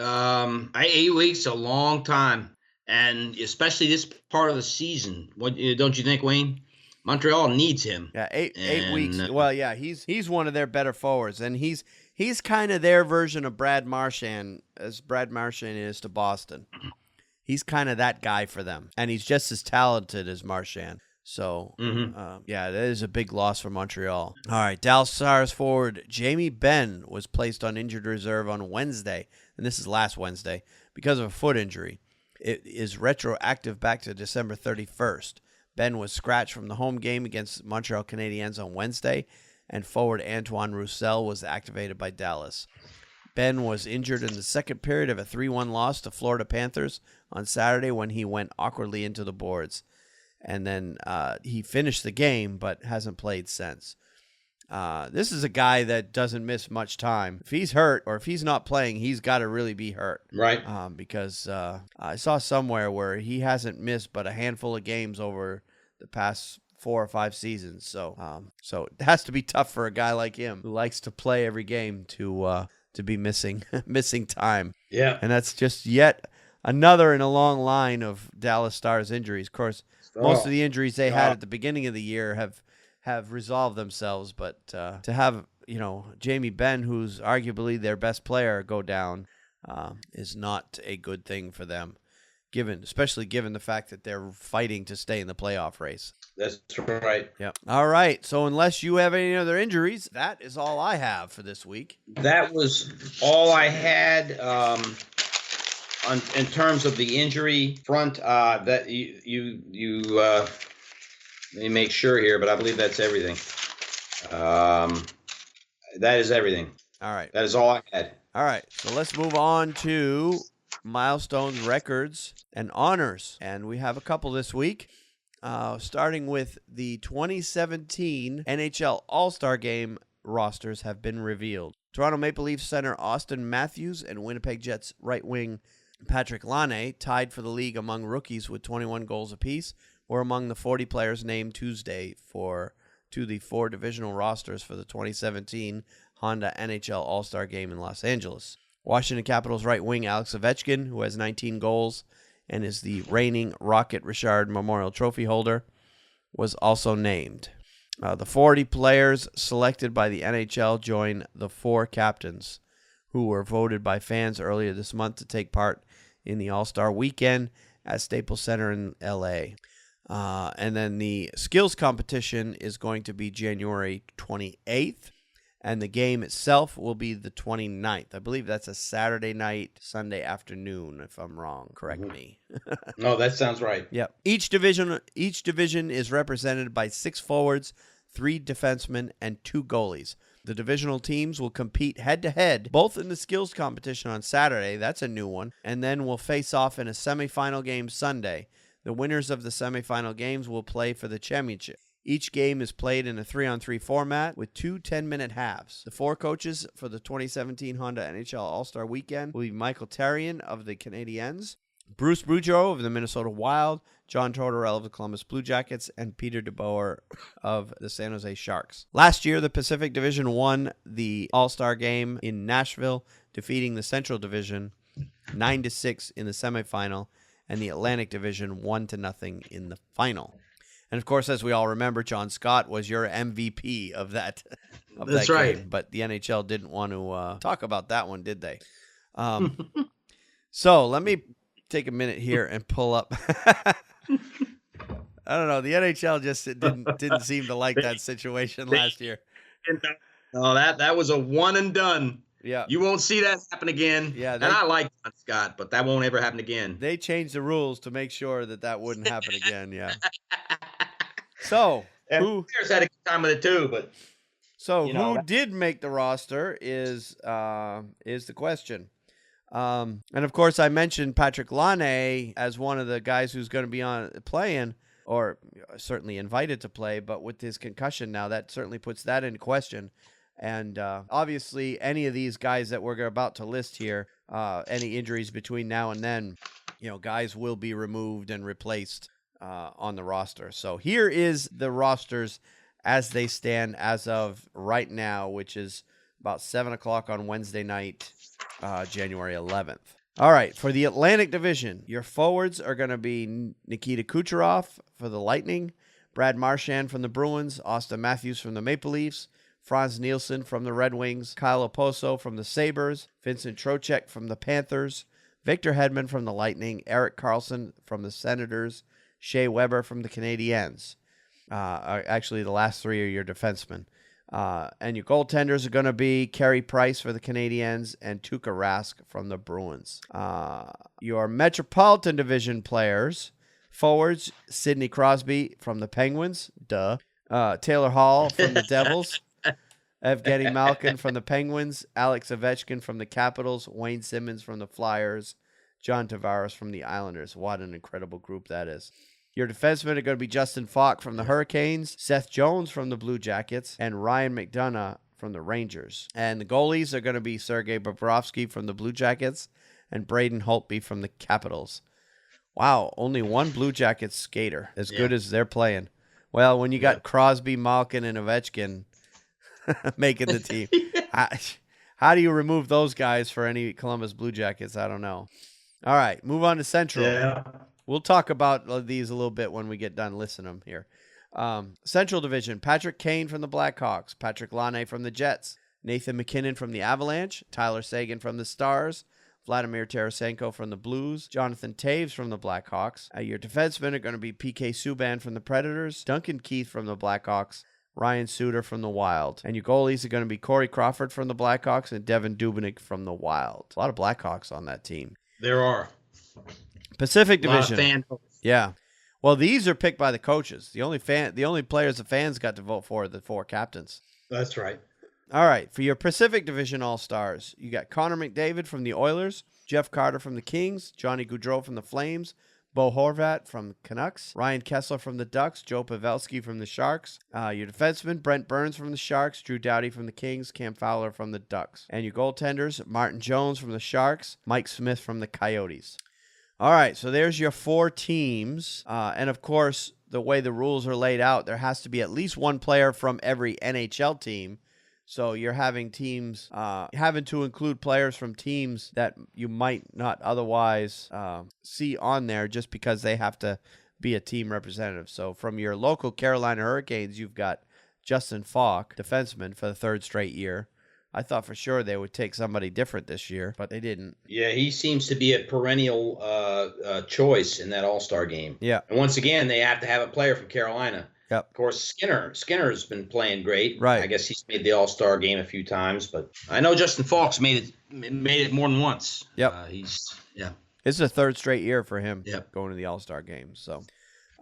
8 weeks, a long time. And especially this part of the season, what don't you think, Wayne? Montreal needs him. Yeah, eight weeks. Well, yeah, he's one of their better forwards, and he's kind of their version of Brad Marchand, as Brad Marchand is to Boston. He's kind of that guy for them, and he's just as talented as Marchand. So, yeah, that is a big loss for Montreal. All right, Dallas Stars forward Jamie Benn was placed on injured reserve on Wednesday, and this is last Wednesday, because of a foot injury. It is retroactive back to December 31st. Ben was scratched from the home game against Montreal Canadiens on Wednesday, and forward Antoine Roussel was activated by Dallas. Ben was injured in the second period of a 3-1 loss to Florida Panthers on Saturday when he went awkwardly into the boards. And then he finished the game but hasn't played since. This is a guy that doesn't miss much time. If he's hurt or if he's not playing, he's got to really be hurt. Right. Because I saw somewhere where he hasn't missed but a handful of games over the past 4 or 5 seasons. So it has to be tough for a guy like him who likes to play every game to be missing time. Yeah. And that's just yet another in a long line of Dallas Stars injuries. Of course, most of the injuries they had at the beginning of the year have resolved themselves, but to have Jamie Benn, who's arguably their best player, go down is not a good thing for them, especially given the fact that they're fighting to stay in the playoff race. That's right. Yeah. All right. So unless you have any other injuries, that is all I have for this week. That was all I had in terms of the injury front. That you let me make sure here, but I believe that's everything. That is everything. All right. That is all I had. All right. So let's move on to milestones, records, and honors. And we have a couple this week, starting with the 2017 NHL All-Star Game rosters have been revealed. Toronto Maple Leafs center Austin Matthews and Winnipeg Jets right wing Patrick Laine, tied for the league among rookies with 21 goals apiece, were among the 40 players named Tuesday to the 4 divisional rosters for the 2017 Honda NHL All-Star Game in Los Angeles. Washington Capitals right wing Alex Ovechkin, who has 19 goals and is the reigning Rocket Richard Memorial Trophy holder, was also named. The 40 players selected by the NHL join the 4 captains who were voted by fans earlier this month to take part in the All-Star Weekend at Staples Center in L.A. And then the skills competition is going to be January 28th, and the game itself will be the 29th. I believe that's a Saturday night, Sunday afternoon, if I'm wrong. Correct me. No, that sounds right. Yep. Each division is represented by 6 forwards, 3 defensemen, and 2 goalies. The divisional teams will compete head-to-head, both in the skills competition on Saturday, that's a new one, and then will face off in a semifinal game Sunday. The winners of the semifinal games will play for the championship. Each game is played in a 3-on-3 format with 2 10-minute halves. The 4 coaches for the 2017 Honda NHL All-Star Weekend will be Michael Therrien of the Canadiens, Bruce Boudreau of the Minnesota Wild, John Tortorella of the Columbus Blue Jackets, and Peter DeBoer of the San Jose Sharks. Last year, the Pacific Division won the All-Star Game in Nashville, defeating the Central Division 9-6 in the semifinal, and the Atlantic Division 1-0 in the final. And of course, as we all remember, John Scott was your MVP of that. That's right. Game, but the NHL didn't want to talk about that one, did they? So let me take a minute here and pull up I don't know. The NHL just didn't seem to like that situation last year. No, that was a one and done. Yeah. You won't see that happen again. Yeah, and I like John Scott, but that won't ever happen again. They changed the rules to make sure that wouldn't happen again. Yeah. So and players had a good time with it too, but who did make the roster is the question. And of course, I mentioned Patrick Laine as one of the guys who's going to be playing, or certainly invited to play, but with his concussion now, that certainly puts that in question. And obviously, any of these guys that we're about to list here, any injuries between now and then, guys will be removed and replaced on the roster. So here is the rosters as they stand as of right now, which is about 7 o'clock on Wednesday night, January 11th. All right, for the Atlantic Division, your forwards are going to be Nikita Kucherov for the Lightning, Brad Marchand from the Bruins, Austin Matthews from the Maple Leafs, Franz Nielsen from the Red Wings, Kyle Oposo from the Sabres, Vincent Trocheck from the Panthers, Victor Hedman from the Lightning, Erik Karlsson from the Senators, Shea Weber from the Canadiens. Actually, the last three are your defensemen. And your goaltenders are going to be Carey Price for the Canadiens and Tuukka Rask from the Bruins. Your Metropolitan Division players, forwards, Sidney Crosby from the Penguins, Taylor Hall from the Devils, Evgeny Malkin from the Penguins, Alex Ovechkin from the Capitals, Wayne Simmons from the Flyers, John Tavares from the Islanders. What an incredible group that is. Your defensemen are going to be Justin Falk from the Hurricanes, Seth Jones from the Blue Jackets, and Ryan McDonough from the Rangers. And the goalies are going to be Sergei Bobrovsky from the Blue Jackets and Braden Holtby from the Capitals. Wow, only one Blue Jackets skater as good as they're playing. Well, when you got Crosby, Malkin, and Ovechkin making the team, how do you remove those guys for any Columbus Blue Jackets? I don't know. All right, move on to Central. Yeah. We'll talk about these a little bit when we get done listening them here. Central Division, Patrick Kane from the Blackhawks, Patrick Laine from the Jets, Nathan McKinnon from the Avalanche, Tyler Seguin from the Stars, Vladimir Tarasenko from the Blues, Jonathan Toews from the Blackhawks. Your defensemen are going to be PK Subban from the Predators, Duncan Keith from the Blackhawks, Ryan Suter from the Wild. And your goalies are going to be Corey Crawford from the Blackhawks and Devin Dubnyk from the Wild. A lot of Blackhawks on that team. There are. Pacific Division. Fan votes. Yeah. Well, these are picked by the coaches. The only players the fans got to vote for are the four captains. That's right. All right. For your Pacific Division All-Stars, you got Connor McDavid from the Oilers, Jeff Carter from the Kings, Johnny Gaudreau from the Flames, Bo Horvat from the Canucks, Ryan Kessler from the Ducks, Joe Pavelski from the Sharks. Your defensemen, Brent Burns from the Sharks, Drew Doughty from the Kings, Cam Fowler from the Ducks. And your goaltenders, Martin Jones from the Sharks, Mike Smith from the Coyotes. All right, so there's your four teams. And, of course, the way the rules are laid out, there has to be at least one player from every NHL team. So you're having teams having to include players from teams that you might not otherwise see on there just because they have to be a team representative. So from your local Carolina Hurricanes, you've got Justin Falk, defenseman, for the third straight year. I thought for sure they would take somebody different this year, but they didn't. Yeah, he seems to be a perennial choice in that All-Star game. Yeah. And once again, they have to have a player from Carolina. Yep. Of course, Skinner's been playing great. Right. I guess he's made the All-Star game a few times, but I know Justin Falk's made it more than once. Yep. It's the third straight year for him going to the All-Star game. So,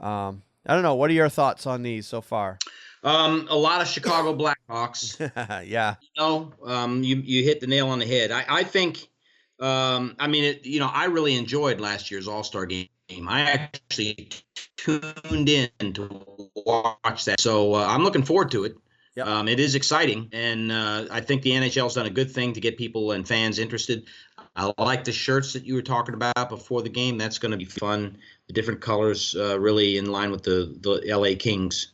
I don't know. What are your thoughts on these so far? A lot of Chicago Blackhawks. Yeah. You hit the nail on the head. I think. I really enjoyed last year's All-Star game. I actually tuned in to watch that, so I'm looking forward to it. Yep. It is exciting, and I think the NHL's done a good thing to get people and fans interested. I like the shirts that you were talking about before the game. That's going to be fun. The different colors, really in line with the LA Kings.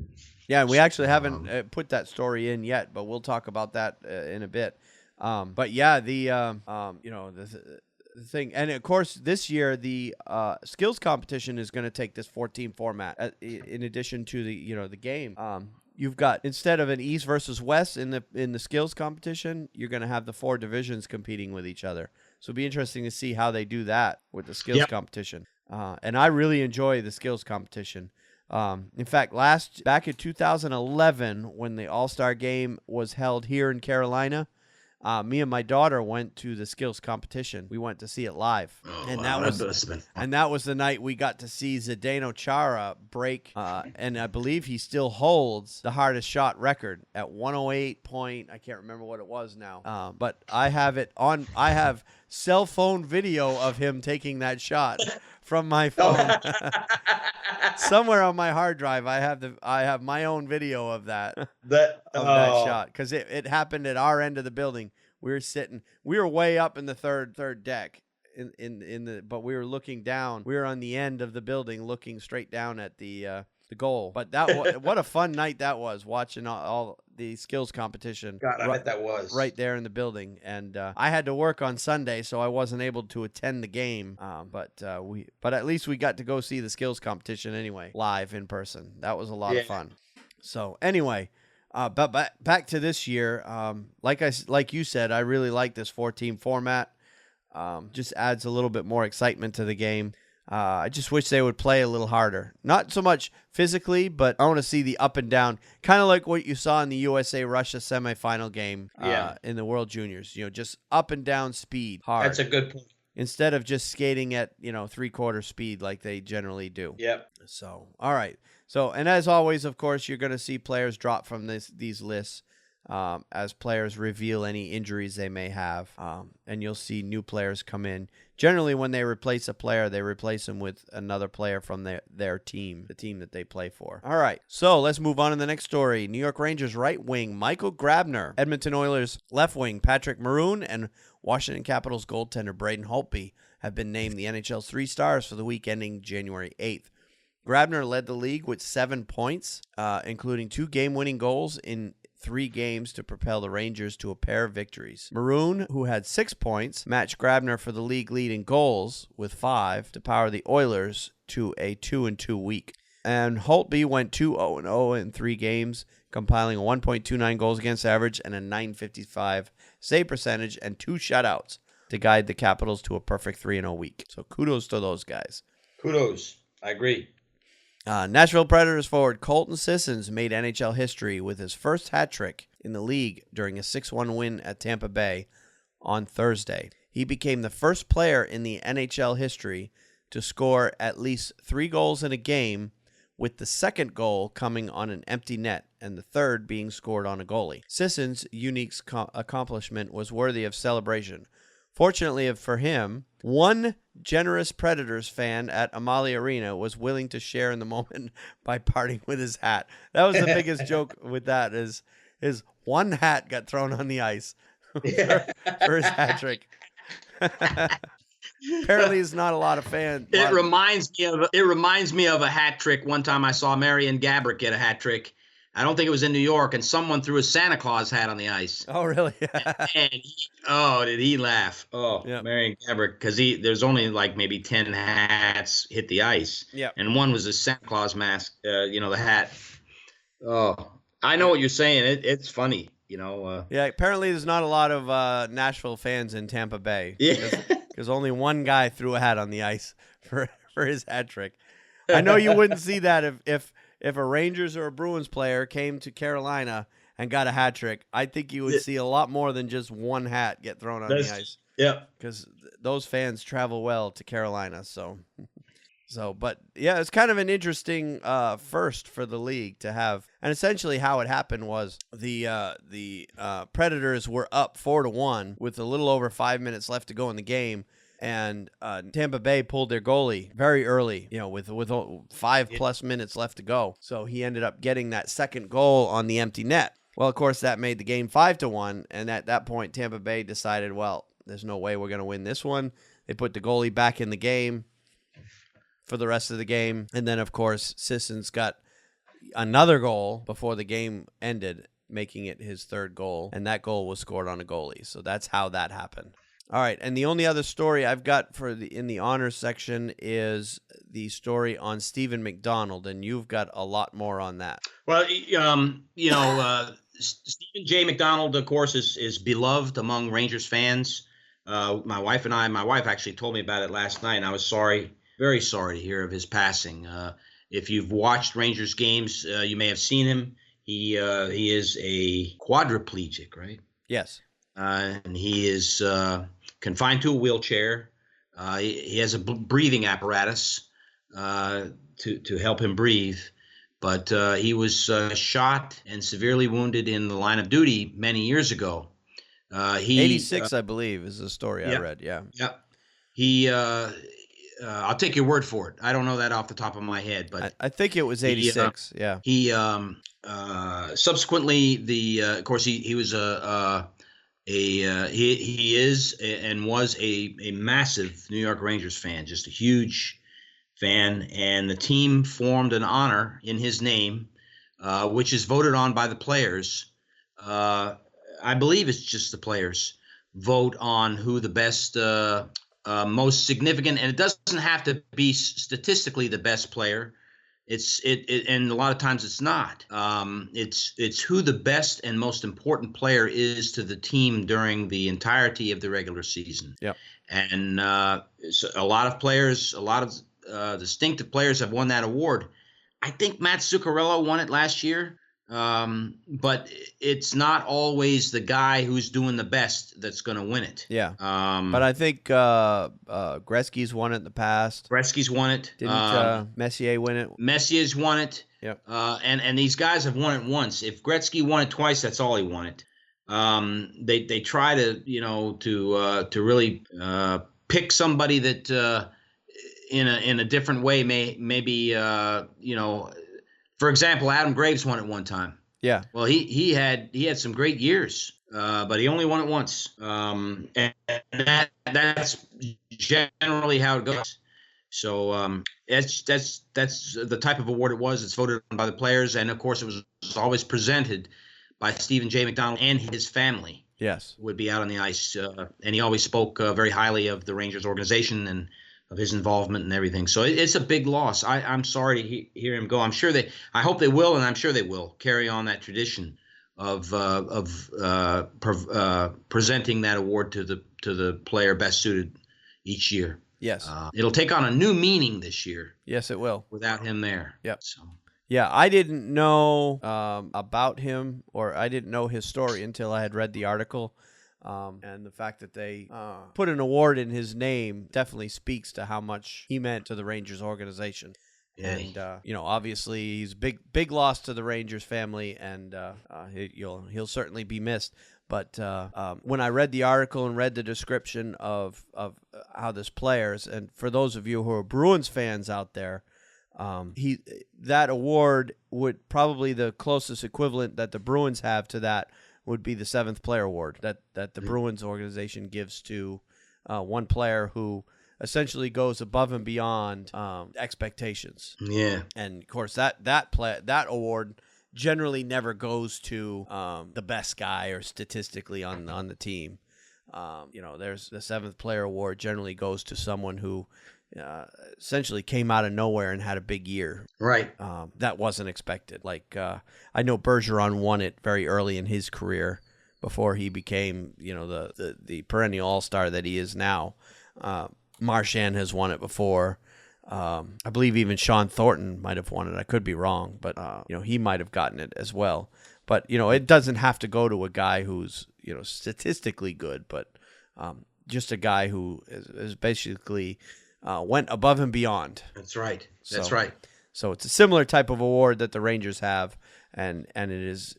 Yeah, we actually haven't put that story in yet, but we'll talk about that in a bit. But yeah, the thing, and of course this year the skills competition is going to take this 4-team format in addition to the game. You've got, instead of an East versus West in the skills competition, you're going to have the 4 divisions competing with each other. So it'll be interesting to see how they do that with the skills competition. And I really enjoy the skills competition. In fact, back in 2011, when the All-Star game was held here in Carolina, me and my daughter went to the skills competition. We went to see it live, and that was the night we got to see Zdeno Chara break, and I believe he still holds the hardest shot record at 108 point. I can't remember what it was now, but I have cell phone video of him taking that shot from my phone. Somewhere on my hard drive, I have my own video of that that shot, because it happened at our end of the building. We were way up in the third deck but we were looking down. We were on the end of the building, looking straight down at the goal. But what a fun night that was, watching all the skills competition. God, I bet that was right there in the building. And I had to work on Sunday, so I wasn't able to attend the game. But at least we got to go see the skills competition anyway, live in person. That was a lot of fun. So anyway, but back to this year. Like you said, I really like this 4-team format. Just adds a little bit more excitement to the game. I just wish they would play a little harder. Not so much physically, but I want to see the up and down. Kind of like what you saw in the USA-Russia semifinal game in the World Juniors. Just up and down speed, hard. That's a good point. Instead of just skating at, 3/4 speed like they generally do. Yep. So, all right. So, and as always, of course, you're going to see players drop from these lists. As players reveal any injuries they may have, and you'll see new players come in. Generally, when they replace a player, they replace him with another player from their team, the team that they play for. All right, so let's move on to the next story. New York Rangers right wing Michael Grabner, Edmonton Oilers left wing Patrick Maroon, and Washington Capitals goaltender Braden Holtby have been named the NHL's 3 stars for the week ending January 8th. Grabner led the league with 7 points, including 2 game-winning goals in 3 games to propel the Rangers to a pair of victories. Maroon, who had 6 points, matched Grabner for the league lead in goals with 5 to power the Oilers to a 2-2 week. And Holtby went 2-0-0 in 3 games, compiling a 1.29 goals against average and a .955 save percentage and 2 shutouts to guide the Capitals to a perfect 3-0 week. So kudos to those guys. Kudos. I agree. Nashville Predators forward Colton Sissons made NHL history with his first hat trick in the league during a 6-1 win at Tampa Bay on Thursday. He became the first player in the NHL history to score at least 3 goals in a game, with the second goal coming on an empty net and the third being scored on a goalie. Sissons' unique accomplishment was worthy of celebration. Fortunately for him, one generous Predators fan at Amalie Arena was willing to share in the moment by parting with his hat. That was the biggest joke with that, is one hat got thrown on the ice for his hat trick. Apparently, there's not a lot of fans. It reminds me of a hat trick. One time I saw Marian Gaborik get a hat trick. I don't think it was in New York, and someone threw a Santa Claus hat on the ice. Oh, really? and did he laugh? Oh, yeah. Marian Gaborik, because there's only like maybe 10 hats hit the ice. Yeah. And one was a Santa Claus mask, the hat. Oh, I know what you're saying. It's funny, Yeah, apparently there's not a lot of Nashville fans in Tampa Bay. Yeah. Because only one guy threw a hat on the ice for his hat trick. I know you wouldn't see that if a Rangers or a Bruins player came to Carolina and got a hat trick. I think you would see a lot more than just one hat get thrown on the ice. Yeah. Because those fans travel well to Carolina. But yeah, it's kind of an interesting first for the league to have. And essentially how it happened was the Predators were up 4-1 with a little over 5 minutes left to go in the game. And Tampa Bay pulled their goalie very early, with 5+ minutes left to go. So he ended up getting that second goal on the empty net. Well, of course, that made the game 5-1. And at that point, Tampa Bay decided, well, there's no way we're going to win this one. They put the goalie back in the game for the rest of the game. And then, of course, Sissons got another goal before the game ended, making it his third goal. And that goal was scored on a goalie. So that's how that happened. All right, and the only other story I've got in the honors section is the story on Stephen McDonald, and you've got a lot more on that. Well, Stephen J. McDonald, of course, is beloved among Rangers fans. My wife actually told me about it last night, and I was very sorry to hear of his passing. If you've watched Rangers games, you may have seen him. He is a quadriplegic, right? Yes. And he is confined to a wheelchair. He has a breathing apparatus to help him breathe. But he was shot and severely wounded in the line of duty many years ago. 86, I believe, is the story I read. Yeah. Yep. He. I'll take your word for it. I don't know that off the top of my head, but I think it was 86. He subsequently of course he was he is and was a massive New York Rangers fan, just a huge fan, and the team formed an honor in his name, which is voted on by the players. I believe it's just the players vote on who the best, most significant, and it doesn't have to be statistically the best player. And a lot of times it's not. It's who the best and most important player is to the team during the entirety of the regular season. Yep. And so a lot of players, a lot of distinctive players have won that award. I think Matt Zuccarello won it last year. But it's not always the guy who's doing the best that's going to win it. Yeah. But I think Gretzky's won it in the past. Gretzky's won it. Didn't Messier win it? Messier's won it. Yep. And these guys have won it once. If Gretzky won it twice, that's all he won it. They try to to really pick somebody that in a different way maybe for example, Adam Graves won it one time. Yeah. Well, he had some great years, but he only won it once. And that's generally how it goes. So that's the type of award it was. It's voted on by the players, and of course, it was always presented by Stephen J. McDonald and his family. Yes. Would be out on the ice, and he always spoke very highly of the Rangers organization and of his involvement and everything. So it's a big loss. I'm sorry to hear him go. I hope they will, and I'm sure they will carry on that tradition of presenting that award to the player best suited each year. Yes. It'll take on a new meaning this year. Yes, it will. Without him there. Yep. So. Yeah, I didn't know about him, or I didn't know his story until I had read the article. And the fact that they put an award in his name definitely speaks to how much he meant to the Rangers organization. Yeah. And obviously he's big loss to the Rangers family, and he'll certainly be missed. But when I read the article and read the description of how this players, and for those of you who are Bruins fans out there, that award would probably the closest equivalent that the Bruins have to that would be the 7th player award that the Bruins organization gives to one player who essentially goes above and beyond expectations. Yeah. And of course that award generally never goes to the best guy or statistically on the team. There's the 7th player award generally goes to someone who essentially came out of nowhere and had a big year. Right. That wasn't expected. Like I know Bergeron won it very early in his career before he became, the perennial all-star that he is now. Marchand has won it before. I believe even Sean Thornton might have won it. I could be wrong, but he might have gotten it as well. But it doesn't have to go to a guy who's statistically good, but just a guy who is basically went above and beyond. That's right. That's right. So it's a similar type of award that the Rangers have, and it is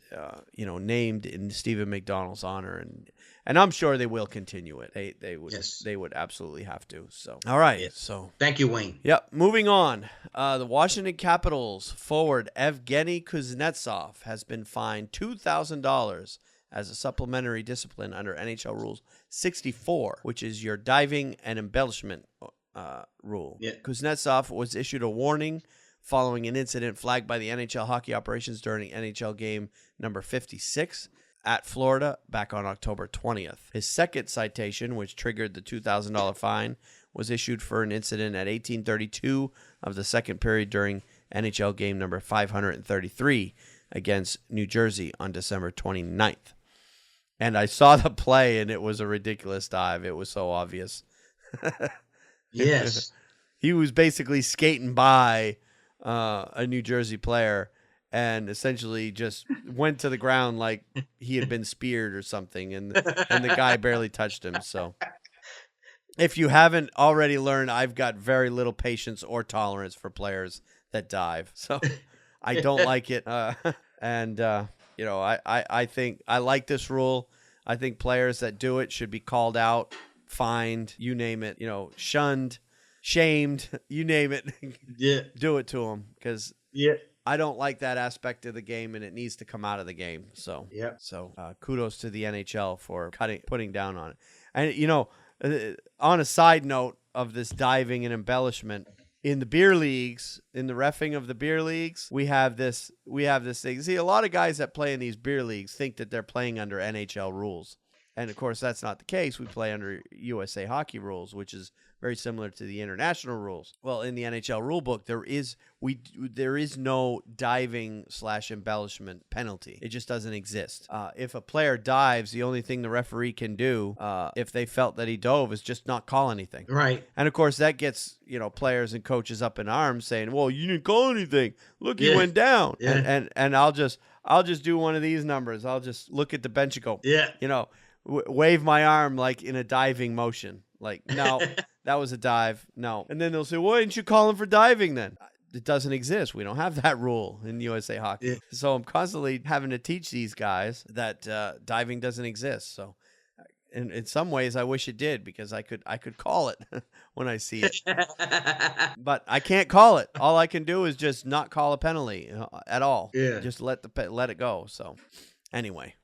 named in Stephen McDonald's honor, and I'm sure they will continue it. They would. Yes. They would absolutely have to. So all right. Yes. So thank you, Wayne. Yep. Moving on. The Washington Capitals forward Evgeny Kuznetsov has been fined $2,000 as a supplementary discipline under NHL Rules 64, which is your diving and embellishment rule. Yeah. Kuznetsov was issued a warning following an incident flagged by the NHL Hockey Operations during NHL game number 56 at Florida back on October 20th. His second citation, which triggered the $2,000 fine, was issued for an incident at 18:32 of the second period during NHL game number 533 against New Jersey on December 29th. And I saw the play, and it was a ridiculous dive. It was so obvious. Yes. He was basically skating by a New Jersey player and essentially just went to the ground like he had been speared or something, and the guy barely touched him. So if you haven't already learned, I've got very little patience or tolerance for players that dive. So I don't like it. I think I like this rule. I think players that do it should be called out, fined, you name it, shunned, shamed, you name it. Yeah. Do it to them, because Yeah. I don't like that aspect of the game, and it needs to come out of the game. So, yeah. So kudos to the NHL for putting down on it. And, on a side note of this diving and embellishment, in the beer leagues, in the reffing of the beer leagues, we have this thing. See, a lot of guys that play in these beer leagues think that they're playing under NHL rules. And, of course, that's not the case. We play under USA hockey rules, which is very similar to the international rules. Well, in the NHL rule book, there is no diving/embellishment penalty. It just doesn't exist. If a player dives, the only thing the referee can do, if they felt that he dove, is just not call anything. Right. And, of course, that gets players and coaches up in arms saying, well, you didn't call anything. Look, he went down. Yeah. And I'll just do one of these numbers. I'll just look at the bench and go, wave my arm like in a diving motion. Like, no, that was a dive. No. And then they'll say, why didn't you call him for diving then? It doesn't exist. We don't have that rule in USA hockey. Yeah. So I'm constantly having to teach these guys that diving doesn't exist. So in some ways, I wish it did, because I could call it when I see it. But I can't call it. All I can do is just not call a penalty at all. Yeah. Just let it go. So anyway.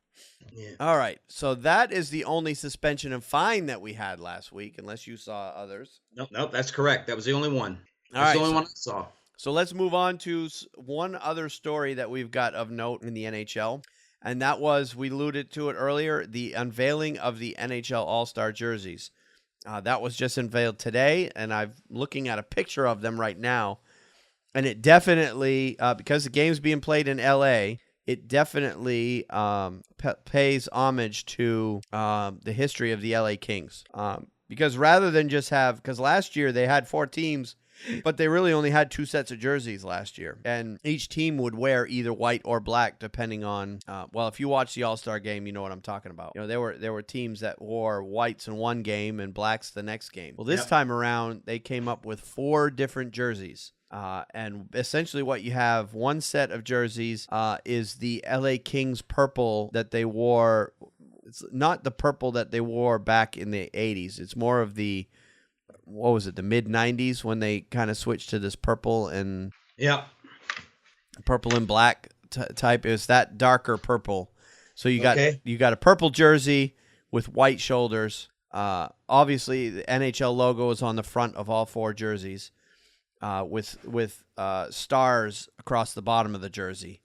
Yeah. All right. So that is the only suspension and fine that we had last week, unless you saw others. Nope, that's correct. That was the only one. That's the only one I saw. So let's move on to one other story that we've got of note in the NHL. And that was, we alluded to it earlier, the unveiling of the NHL All-Star jerseys. That was just unveiled today, and I'm looking at a picture of them right now. And it definitely, because the game's being played in LA, it definitely pays homage to the history of the LA Kings. Because rather than just because last year they had 4 teams, but they really only had 2 sets of jerseys last year. And each team would wear either white or black, depending on, if you watch the All-Star game, you know what I'm talking about. There were teams that wore whites in one game and blacks the next game. Well, this time around, they came up with 4 different jerseys. And essentially what you have, one set of jerseys is the LA Kings purple that they wore. It's not the purple that they wore back in the 80s. It's more of the, the mid-90s, when they kind of switched to this purple and black type. It was that darker purple. So you got a purple jersey with white shoulders. Obviously, the NHL logo is on the front of all 4 jerseys. With stars across the bottom of the jersey.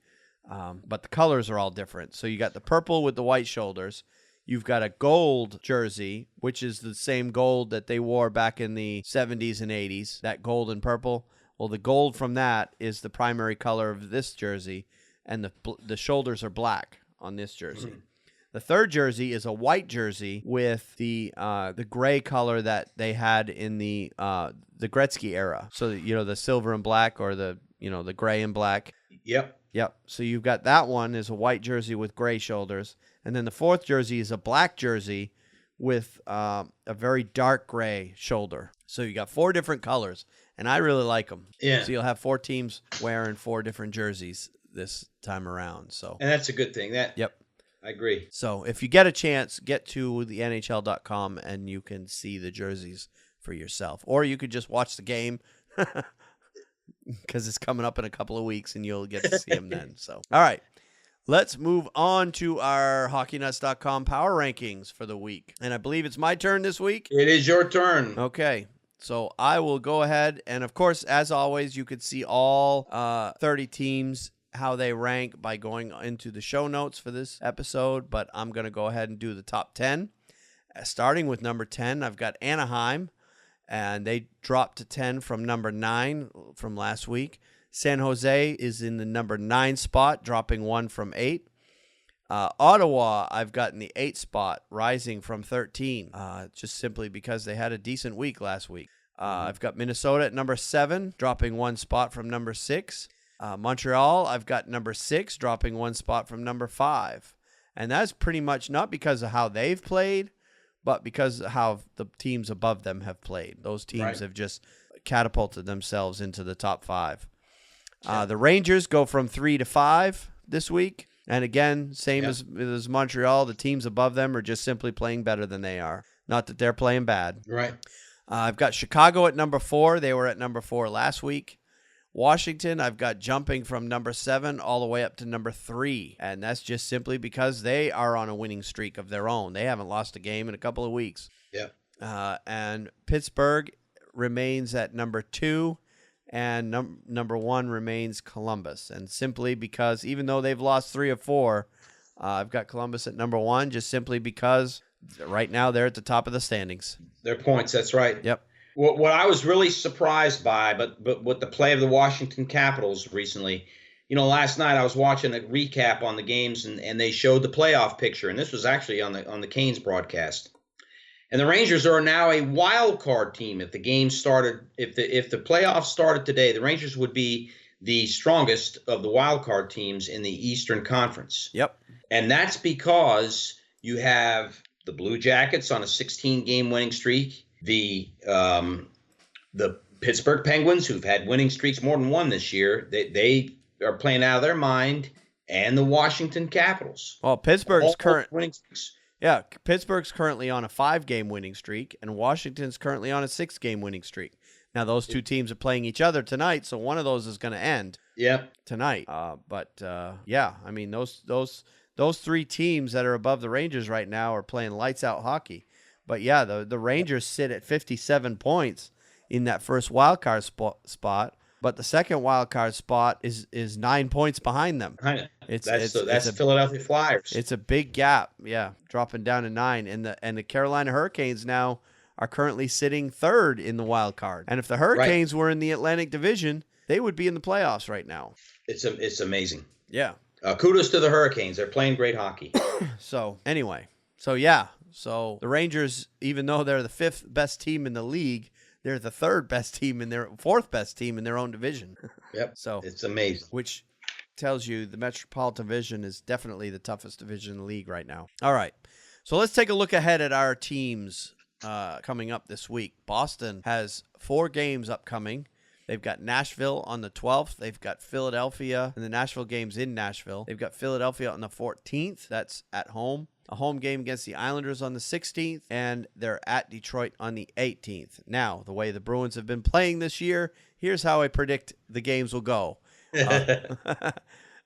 But the colors are all different. So you got the purple with the white shoulders. You've got a gold jersey, which is the same gold that they wore back in the 70s and 80s, that gold and purple. Well, the gold from that is the primary color of this jersey, and the shoulders are black on this jersey. The third jersey is a white jersey with the gray color that they had in the Gretzky era. So the silver and black, or the gray and black. Yep. So you've got that one is a white jersey with gray shoulders, and then the fourth jersey is a black jersey with a very dark gray shoulder. So you got 4 different colors, and I really like them. Yeah. So you'll have 4 teams wearing 4 different jerseys this time around. So. And that's a good thing. Yep. I agree. So if you get a chance, get to the NHL.com and you can see the jerseys for yourself. Or you could just watch the game because it's coming up in a couple of weeks and you'll get to see them then. So, all right, let's move on to our HockeyNuts.com power rankings for the week. And I believe it's my turn this week. It is your turn. Okay. So I will go ahead. And, of course, as always, you could see all 30 teams, how they rank, by going into the show notes for this episode, but I'm going to go ahead and do the top 10. Starting with number 10, I've got Anaheim, and they dropped to 10 from number 9 from last week. San Jose is in the number 9 spot, dropping 1 from 8. Ottawa, I've got in the 8th spot, rising from 13, just simply because they had a decent week last week. I've got Minnesota at number 7, dropping 1 spot from number 6. Montreal, I've got number 6, dropping 1 spot from number 5. And that's pretty much not because of how they've played, but because of how the teams above them have played. Those teams have just catapulted themselves into the top 5. The Rangers go from 3 to 5 this week. And again, same as Montreal, the teams above them are just simply playing better than they are. Not that they're playing bad. Right. I've got Chicago at number 4. They were at number 4 last week. Washington, I've got jumping from number 7 all the way up to number 3. And that's just simply because they are on a winning streak of their own. They haven't lost a game in a couple of weeks. Yeah. And Pittsburgh remains at number 2. And number 1 remains Columbus. And simply because even though they've lost 3 of 4, I've got Columbus at number 1 just simply because right now they're at the top of the standings. Their points, that's right. Yep. What I was really surprised by, but with the play of the Washington Capitals recently, last night I was watching a recap on the games and they showed the playoff picture, and this was actually on the Canes broadcast. And the Rangers are now a wild card team. If the game started, if the playoffs started today, the Rangers would be the strongest of the wild card teams in the Eastern Conference. Yep. And that's because you have the Blue Jackets on a 16-game winning streak, the Pittsburgh Penguins, who've had winning streaks more than one this year, they are playing out of their mind, and the Washington Capitals. Well, Pittsburgh's current winning streaks. Yeah, Pittsburgh's currently on a 5-game winning streak, and Washington's currently on a 6-game winning streak. Now, those two teams are playing each other tonight, so one of those is going to end tonight. Yeah, I mean, those 3 teams that are above the Rangers right now are playing lights-out hockey. But, yeah, the Rangers sit at 57 points in that first wild card spot. But the second wild card spot is 9 points behind them. That's the Philadelphia Flyers. It's a big gap, dropping down to 9. And the Carolina Hurricanes now are currently sitting 3rd in the wild card. And if the Hurricanes were in the Atlantic Division, they would be in the playoffs right now. It's amazing. Yeah. Kudos to the Hurricanes. They're playing great hockey. So the Rangers, even though they're the 5th best team in the league, they're the 4th best team in their own division. Yep. So it's amazing. Which tells you the Metropolitan Division is definitely the toughest division in the league right now. All right. So let's take a look ahead at our teams coming up this week. Boston has 4 games upcoming. They've got Nashville on the 12th. They've got Philadelphia, and the Nashville game's in Nashville. They've got Philadelphia on the 14th. That's at home. A home game against the Islanders on the 16th, and they're at Detroit on the 18th. Now, the way the Bruins have been playing this year, here's how I predict the games will go. A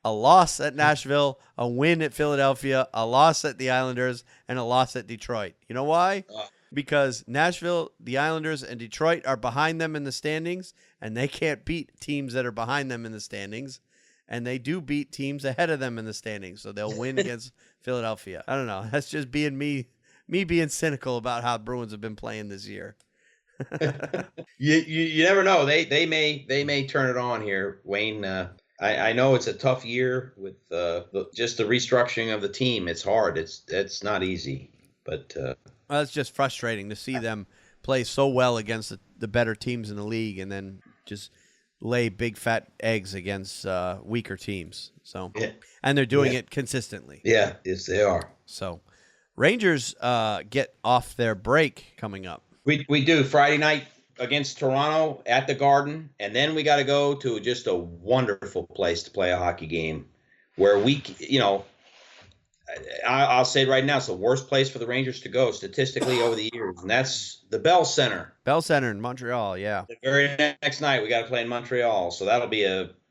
loss at Nashville, a win at Philadelphia, a loss at the Islanders, and a loss at Detroit. You know why? Because Nashville, the Islanders, and Detroit are behind them in the standings, and they can't beat teams that are behind them in the standings. And they do beat teams ahead of them in the standings, so they'll win against Philadelphia. I don't know. That's just being me being cynical about how Bruins have been playing this year. You never know. They may turn it on here, Wayne. I know it's a tough year with just the restructuring of the team. It's hard. It's not easy, but well, it's just frustrating to see them play so well against the better teams in the league, and then just lay big fat eggs against weaker teams. So, and they're doing it consistently. Yeah, yes, they are. So, Rangers get off their break coming up. We do Friday night against Toronto at the Garden, and then we got to go to just a wonderful place to play a hockey game, where I'll say right now, it's the worst place for the Rangers to go statistically over the years, and that's the Bell Center. Bell Center in Montreal, yeah. The very next night, we got to play in Montreal, so that'll be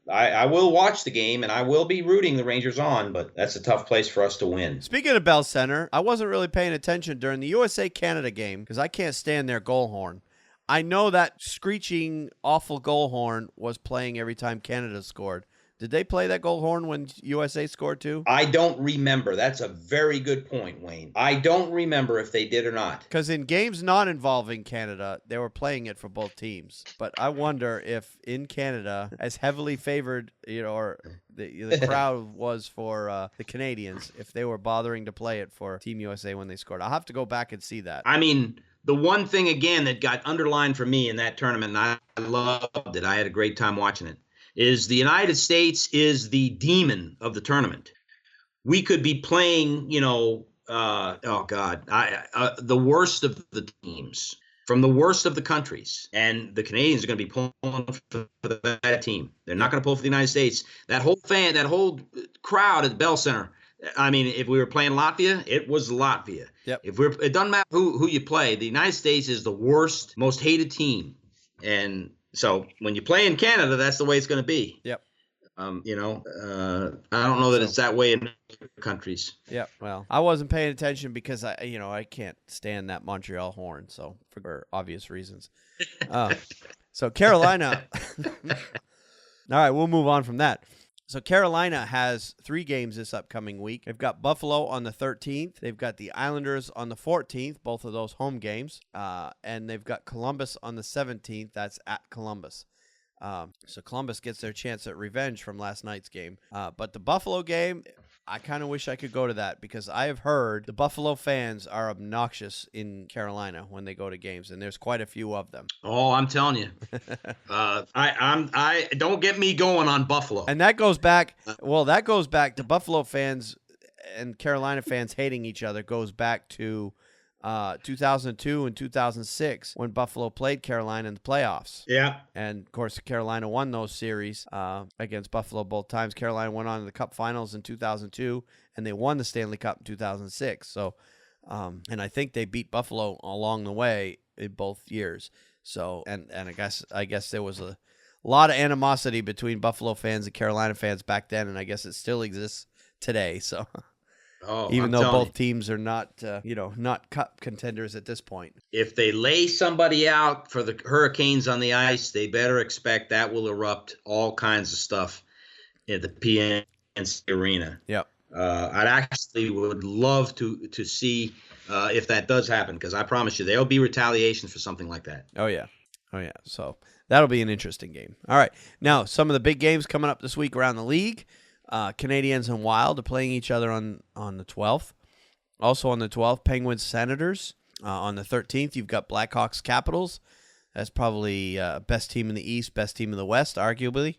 I will watch the game, and I will be rooting the Rangers on, but that's a tough place for us to win. Speaking of Bell Center, I wasn't really paying attention during the USA-Canada game because I can't stand their goal horn. I know that screeching, awful goal horn was playing every time Canada scored. Did they play that goal horn when USA scored too? I don't remember. That's a very good point, Wayne. I don't remember if they did or not. Because in games not involving Canada, they were playing it for both teams. But I wonder if in Canada, as heavily favored, or the crowd was for the Canadiens, if they were bothering to play it for Team USA when they scored. I'll have to go back and see that. I mean, the one thing, again, that got underlined for me in that tournament, and I loved it, I had a great time watching it, is the United States is the demon of the tournament. We could be playing, the worst of the teams from the worst of the countries, and the Canadiens are going to be pulling for that team. They're not going to pull for the United States. That whole crowd at the Bell Center. I mean, if we were playing Latvia, it was Latvia. Yep. It doesn't matter who you play. The United States is the worst, most hated team, and so when you play in Canada, that's the way it's going to be. Yep. I don't know that it's that way in other countries. Yeah, well, I wasn't paying attention because I can't stand that Montreal horn, so for obvious reasons. So Carolina. All right, we'll move on from that. So Carolina has 3 games this upcoming week. They've got Buffalo on the 13th. They've got the Islanders on the 14th, both of those home games. And they've got Columbus on the 17th. That's at Columbus. So Columbus gets their chance at revenge from last night's game. But the Buffalo game, I kind of wish I could go to that because I have heard the Buffalo fans are obnoxious in Carolina when they go to games, and there's quite a few of them. Oh, I'm telling you, I don't get me going on Buffalo. And that goes back. Well, that goes back to Buffalo fans and Carolina fans hating each other. Goes back to 2002 and 2006 when Buffalo played Carolina in the playoffs. Yeah. And, of course, Carolina won those series against Buffalo both times. Carolina went on to the Cup Finals in 2002, and they won the Stanley Cup in 2006. So, and I think they beat Buffalo along the way in both years. So, and I guess there was a lot of animosity between Buffalo fans and Carolina fans back then, and I guess it still exists today. So. Even though both teams are not cup contenders at this point. If they lay somebody out for the Hurricanes on the ice, they better expect that will erupt all kinds of stuff at the PNC Arena. Yep. I'd actually would love to see if that does happen, because I promise you there'll be retaliation for something like that. Oh, yeah. So that'll be an interesting game. All right. Now, some of the big games coming up this week around the league. Canadiens and Wild are playing each other on the 12th. Also on the 12th, Penguins Senators. On the 13th, you've got Blackhawks Capitals. That's probably best team in the East, best team in the West, arguably.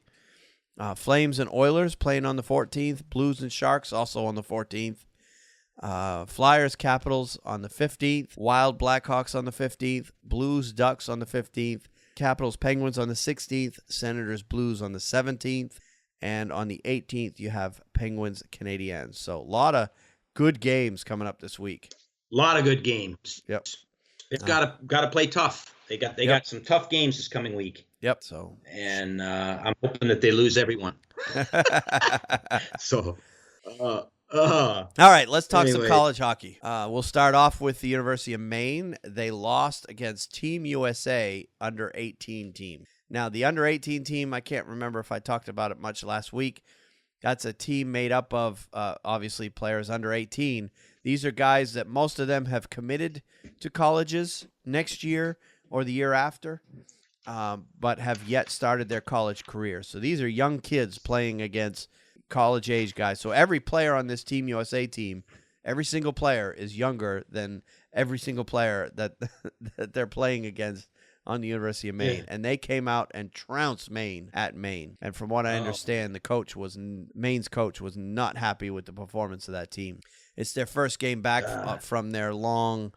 Flames and Oilers playing on the 14th. Blues and Sharks also on the 14th. Flyers Capitals on the 15th. Wild Blackhawks on the 15th. Blues Ducks on the 15th. Capitals Penguins on the 16th. Senators Blues on the 17th. And on the 18th, you have Penguins Canadiens. So a lot of good games coming up this week. A lot of good games. Yep. It's got to play tough. They got some tough games this coming week. Yep. So and I'm hoping that they lose everyone. So. All right, let's talk some college hockey. We'll start off with the University of Maine. They lost against Team USA under-18 team. Now, the under-18 team, I can't remember if I talked about it much last week. That's a team made up of, obviously, players under 18. These are guys that most of them have committed to colleges next year or the year after, but have yet started their college career. So these are young kids playing against college-age guys. So every player on this Team USA team, every single player is younger than every single player that they're playing against on the University of Maine. Yeah. And they came out and trounced Maine at Maine. And from what I understand, Maine's coach was not happy with the performance of that team. It's their first game back from their long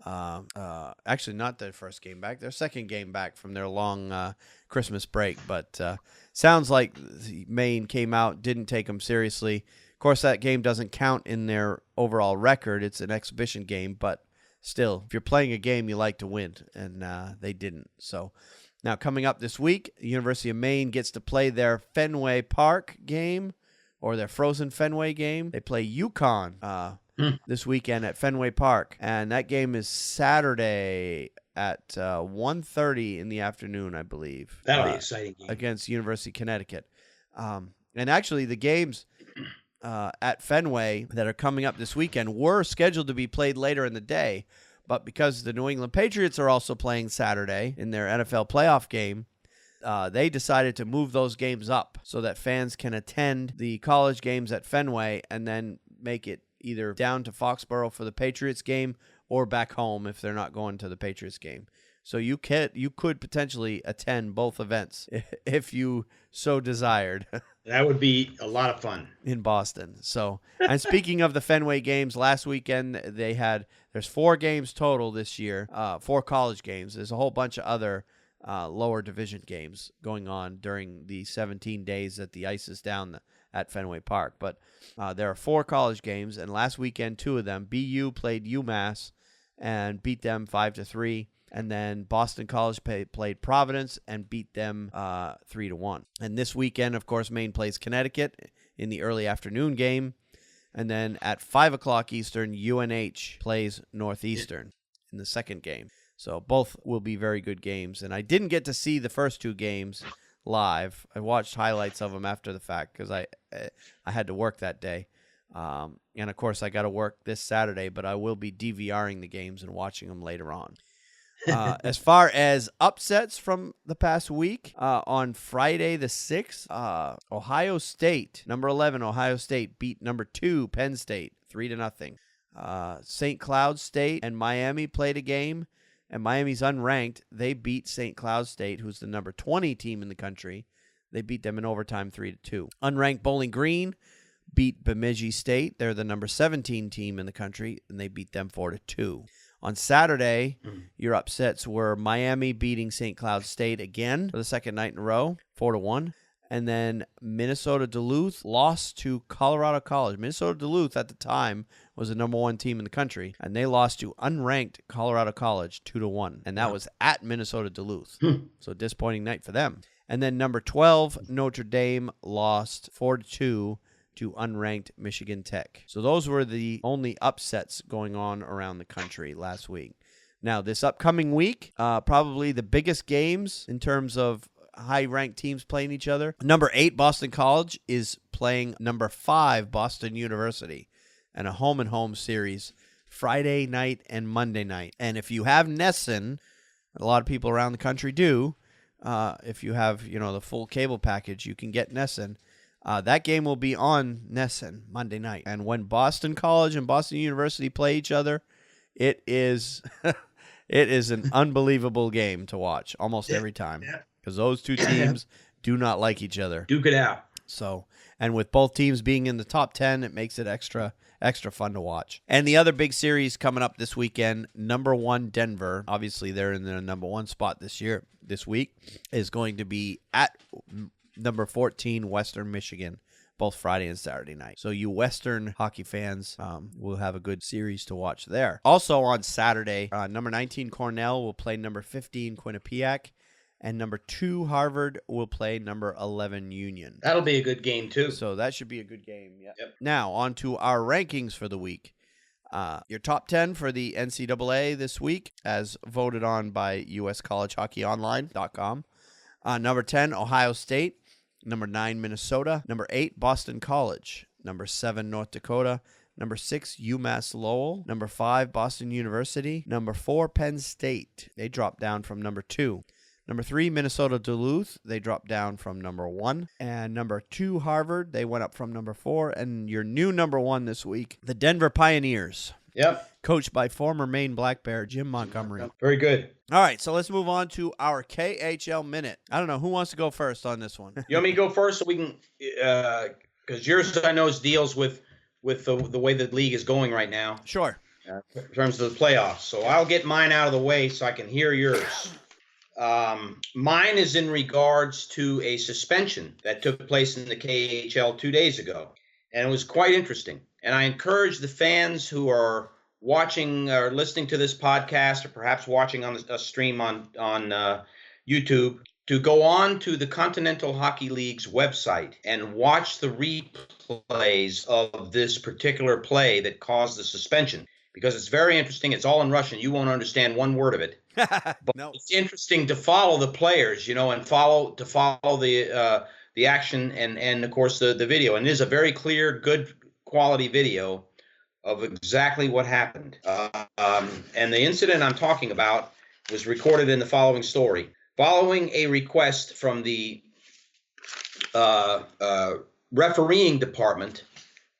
actually not their first game back, their second game back from their long Christmas break. But sounds like Maine came out, didn't take them seriously. Of course, that game doesn't count in their overall record. It's an exhibition game, but still, if you're playing a game, you like to win, and they didn't. So now coming up this week, the University of Maine gets to play their Fenway Park game, or their Frozen Fenway game. They play UConn this weekend at Fenway Park, and that game is Saturday at 1:30 in the afternoon, I believe. That'll be an exciting game. Against University of Connecticut. And actually, the games at Fenway that are coming up this weekend were scheduled to be played later in the day, but because the New England Patriots are also playing Saturday in their NFL playoff game, they decided to move those games up so that fans can attend the college games at Fenway and then make it either down to Foxborough for the Patriots game or back home if they're not going to the Patriots game. So you could potentially attend both events if you so desired. That would be a lot of fun in Boston. So, and speaking of the Fenway games, last weekend there's 4 games total this year, 4 college games. There's a whole bunch of other lower division games going on during the 17 days that the ice is down at Fenway Park. But there are 4 college games, and last weekend 2 of them, BU played UMass and beat them 5-3. And then Boston College played Providence and beat them 3-1. And this weekend, of course, Maine plays Connecticut in the early afternoon game. And then at 5 o'clock Eastern, UNH plays Northeastern in the second game. So both will be very good games. And I didn't get to see the first 2 games live. I watched highlights of them after the fact because I had to work that day. And, of course, I got to work this Saturday, but I will be DVRing the games and watching them later on. As far as upsets from the past week, on Friday the 6th, Ohio State, number 11, Ohio State beat number 2, Penn State, 3-0. St. Cloud State and Miami played a game, and Miami's unranked. They beat St. Cloud State, who's the number 20 team in the country. They beat them in overtime 3-2. Unranked Bowling Green beat Bemidji State. They're the number 17 team in the country, and they beat them 4-2. On Saturday, your upsets were Miami beating St. Cloud State again for the second night in a row, 4-1. And then Minnesota Duluth lost to Colorado College. Minnesota Duluth at the time was the number 1 team in the country, and they lost to unranked Colorado College 2-1. And that was at Minnesota Duluth. So disappointing night for them. And then number 12, Notre Dame lost 4-2 to unranked Michigan Tech. So those were the only upsets going on around the country last week. Now, this upcoming week, probably the biggest games in terms of high-ranked teams playing each other. Number 8, Boston College, is playing number 5, Boston University, and a home-and-home series Friday night and Monday night. And if you have NESN, a lot of people around the country do, if you have, the full cable package, you can get NESN. That game will be on NESN Monday night. And when Boston College and Boston University play each other, it is an unbelievable game to watch almost every time. Because those 2 teams do not like each other. Duke it out. So, and with both teams being in the top 10, it makes it extra fun to watch. And the other big series coming up this weekend, number 1 Denver, obviously they're in their number 1 spot this week, is going to be at number 14, Western Michigan, both Friday and Saturday night. So you Western hockey fans will have a good series to watch there. Also on Saturday, number 19, Cornell will play number 15, Quinnipiac, and number 2, Harvard will play number 11, Union. That'll be a good game, too. So that should be a good game. Yep. Now, on to our rankings for the week. Your top 10 for the NCAA this week, as voted on by USCollegeHockeyOnline.com. Number 10, Ohio State. Number 9, Minnesota. Number 8, Boston College. Number 7, North Dakota. Number 6, UMass Lowell. Number 5, Boston University. Number 4, Penn State. They dropped down from number 2. Number 3, Minnesota Duluth. They dropped down from number 1. And number 2, Harvard. They went up from number 4. And your new number 1 this week, the Denver Pioneers. Yep. Coached by former Maine Black Bear Jim Montgomery. Very good. All right, so let's move on to our KHL Minute. I don't know, who wants to go first on this one? You want me to go first so we can, because yours, I know, deals with the way the league is going right now. Sure. In terms of the playoffs. So I'll get mine out of the way so I can hear yours. Mine is in regards to a suspension that took place in the KHL 2 days ago. And it was quite interesting. And I encourage the fans who are watching or listening to this podcast, or perhaps watching on a stream on YouTube, to go on to the Continental Hockey League's website and watch the replays of this particular play that caused the suspension. Because it's very interesting. It's all in Russian. You won't understand one word of it. But no. It's interesting to follow the players, and follow the action and of course the video. And it is a very clear, good quality video of exactly what happened. And the incident I'm talking about was recorded in the following story. Following a request from the refereeing department,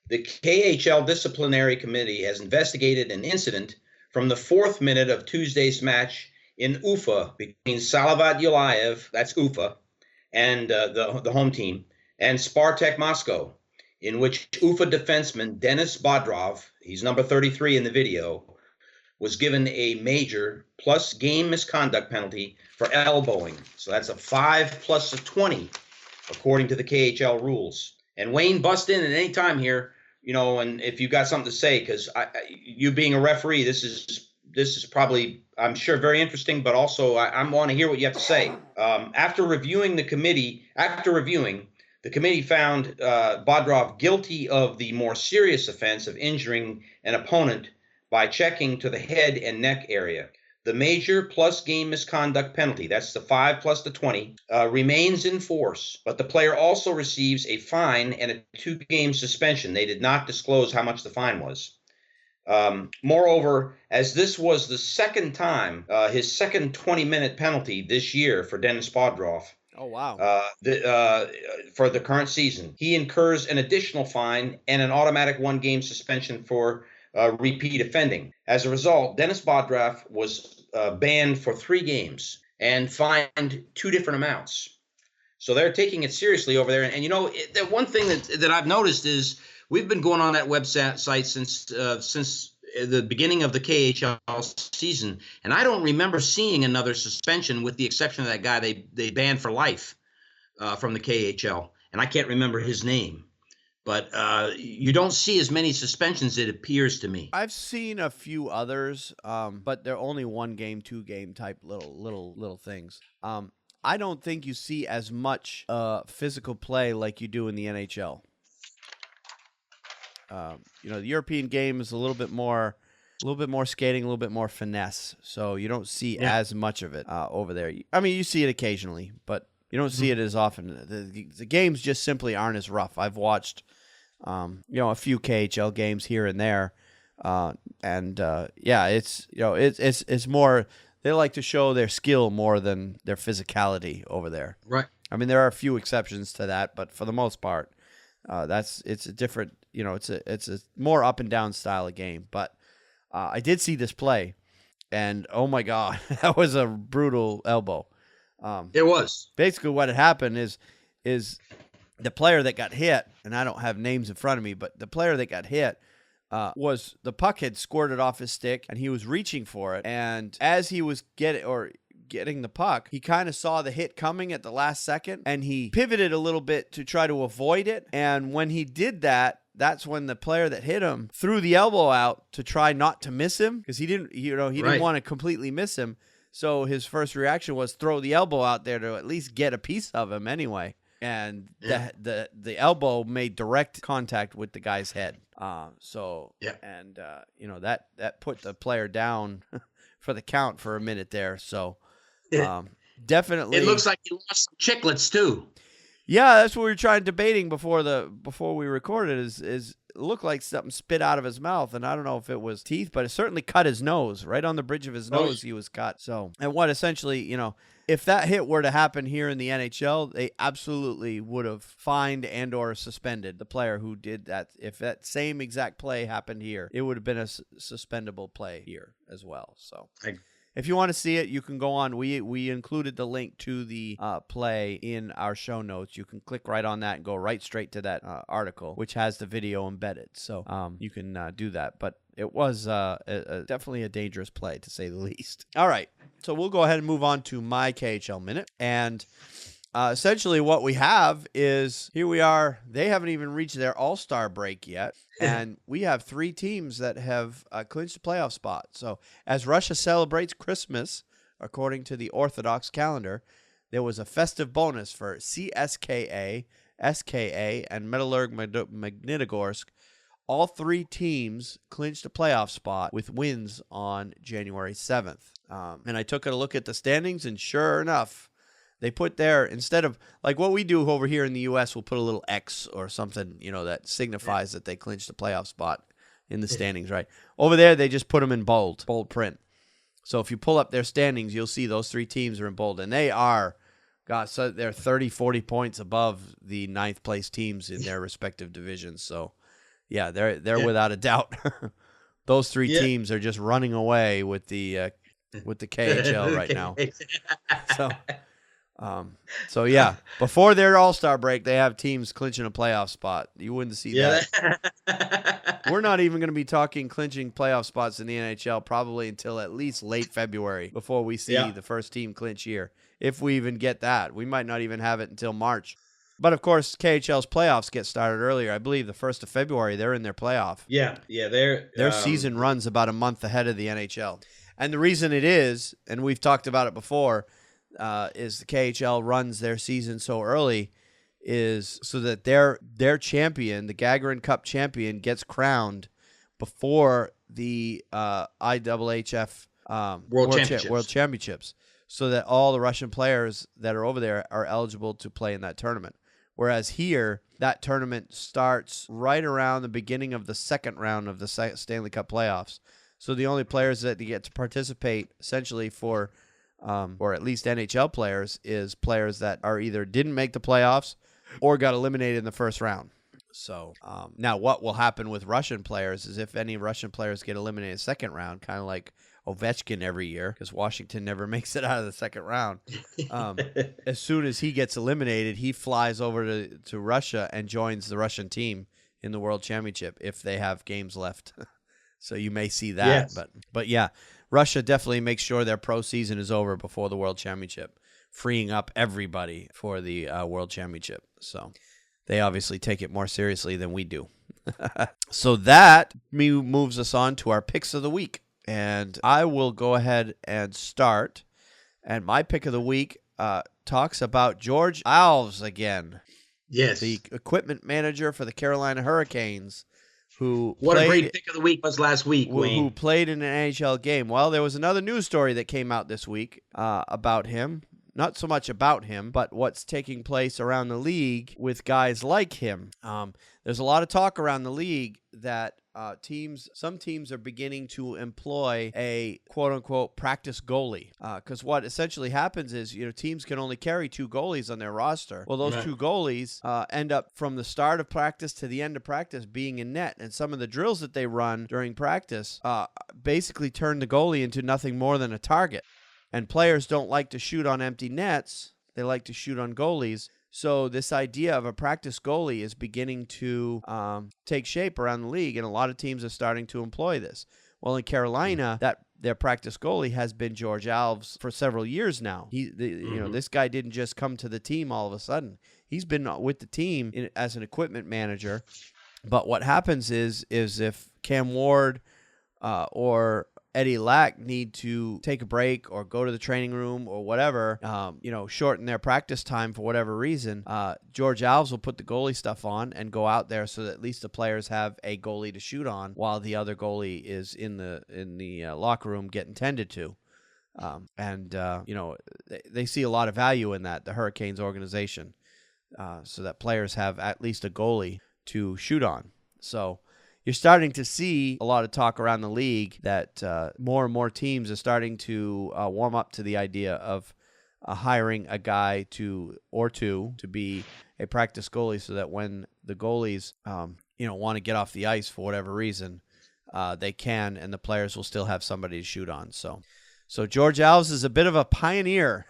the KHL Disciplinary Committee has investigated an incident from the 4th minute of Tuesday's match in Ufa between Salavat Yulayev, that's Ufa, and the home team, and Spartak Moscow, in which Ufa defenseman Denis Bodrov, he's number 33 in the video, was given a major plus game misconduct penalty for elbowing. So that's a 5 plus a 20, according to the KHL rules. And Wayne, bust in at any time here, and if you've got something to say, because you being a referee, this is probably, I'm sure, very interesting, but also I want to hear what you have to say. After reviewing, the committee found Bodrov guilty of the more serious offense of injuring an opponent by checking to the head and neck area. The major plus game misconduct penalty, that's the 5 plus the 20, remains in force, but the player also receives a fine and a 2-game suspension. They did not disclose how much the fine was. Moreover, as this was the second time, his second 20-minute penalty this year for Denis Bodrov, Oh, wow. for the current season, he incurs an additional fine and an automatic 1-game suspension for repeat offending. As a result, Denis Bodrov was banned for 3 games and fined 2 different amounts. So they're taking it seriously over there. And the one thing that I've noticed is we've been going on that website since the beginning of the KHL season, and I don't remember seeing another suspension with the exception of that guy they banned for life from the KHL, and I can't remember his name. But you don't see as many suspensions, it appears to me. I've seen a few others, but they're only 1-game, 2-game type little things. I don't think you see as much physical play like you do in the NHL. The European game is a little bit more skating, a little bit more finesse. So you don't see as much of it over there. I mean, you see it occasionally, but you don't see it as often. The games just simply aren't as rough. I've watched, a few KHL games here and there, it's more. They like to show their skill more than their physicality over there. Right. I mean, there are a few exceptions to that, but for the most part, it's a different. It's a more up and down style of game. But I did see this play, and oh my God, that was a brutal elbow. It was. Basically what had happened is the player that got hit, and I don't have names in front of me, but the player that got hit was the puck had squirted off his stick, and he was reaching for it. And as he was getting the puck, he kind of saw the hit coming at the last second, and he pivoted a little bit to try to avoid it. And when he did that, that's when the player that hit him threw the elbow out to try not to miss him, because he didn't want to completely miss him. So his first reaction was throw the elbow out there to at least get a piece of him anyway. And the elbow made direct contact with the guy's head. That put the player down for the count for a minute there. So definitely, it looks like you lost some chiclets too. Yeah, that's what we were trying debating before we recorded. Is it looked like something spit out of his mouth, and I don't know if it was teeth, but it certainly cut his nose. Right on the bridge of his nose, he was cut. So, and what essentially, if that hit were to happen here in the NHL, they absolutely would have fined and or suspended the player who did that. If that same exact play happened here, it would have been a suspendable play here as well. So. If you want to see it, you can go on. We included the link to the play in our show notes. You can click right on that and go right straight to that article, which has the video embedded. So you can do that. But it was definitely a dangerous play, to say the least. All right. So we'll go ahead and move on to my KHL Minute. And essentially what we have is, here we are. They haven't even reached their all-star break yet. And we have 3 teams that have clinched a playoff spot. So as Russia celebrates Christmas, according to the Orthodox calendar, there was a festive bonus for CSKA, SKA, and Metallurg Magnitogorsk. All 3 teams clinched a playoff spot with wins on January 7th. And I took a look at the standings, and sure enough, they put there, instead of, like what we do over here in the U.S., we'll put a little X or something, that signifies that they clinched a playoff spot in the standings, right? Over there, they just put them in bold print. So if you pull up their standings, you'll see those 3 teams are in bold. And they are, so they're 30, 40 points above the 9th place teams in their respective divisions. So, yeah, they're without a doubt those three teams are just running away with the KHL right now. So yeah, before their All-Star break, they have teams clinching a playoff spot. You wouldn't see that. We're not even going to be talking clinching playoff spots in the NHL probably until at least late February before we see the first team clinch here. If we even get that, we might not even have it until March. But of course, KHL's playoffs get started earlier. I believe the 1st of February, they're in their playoff. Their season runs about a month ahead of the NHL. And the reason it is, and we've talked about it before, is the KHL runs their season so early is so that their champion, the Gagarin Cup champion, gets crowned before the IHF World Championships, so that all the Russian players that are over there are eligible to play in that tournament. Whereas here, that tournament starts right around the beginning of the second round of the Stanley Cup playoffs. So the only players that get to participate essentially for or at least NHL players, is players that are either didn't make the playoffs or got eliminated in the first round. So now what will happen with Russian players is if any Russian players get eliminated in the second round, kind of like Ovechkin every year, because Washington never makes it out of the second round. As soon as he gets eliminated, he flies over to Russia and joins the Russian team in the World Championship if they have games left. So you may see that. Yes. But yeah, Russia definitely makes sure their pro season is over before the World Championship, freeing up everybody for the World Championship. So they obviously take it more seriously than we do. So that moves us on to our picks of the week. And I will go ahead and start. And my pick of the week talks about George Alves again. Yes. The equipment manager for the Carolina Hurricanes. A great pick of the week was last week, Wayne. Who played in an NHL game. Well, there was another news story that came out this week about him. Not so much about him, but what's taking place around the league with guys like him. There's a lot of talk around the league that some teams are beginning to employ a quote-unquote practice goalie. Because what essentially happens is, teams can only carry 2 goalies on their roster. Well, those 2 goalies end up from the start of practice to the end of practice being in net. And some of the drills that they run during practice basically turn the goalie into nothing more than a target. And players don't like to shoot on empty nets. They like to shoot on goalies. So this idea of a practice goalie is beginning to take shape around the league, and a lot of teams are starting to employ this. Well, in Carolina, their practice goalie has been George Alves for several years now. This guy didn't just come to the team all of a sudden. He's been with the team as an equipment manager. But what happens is if Cam Ward or Eddie Lack need to take a break or go to the training room or whatever, shorten their practice time for whatever reason, George Alves will put the goalie stuff on and go out there so that at least the players have a goalie to shoot on while the other goalie is in the locker room getting tended to. They see a lot of value in that, the Hurricanes organization, so that players have at least a goalie to shoot on. So you're starting to see a lot of talk around the league that more and more teams are starting to warm up to the idea of hiring a guy or two to be a practice goalie, so that when the goalies want to get off the ice for whatever reason, they can, and the players will still have somebody to shoot on. So George Alves is a bit of a pioneer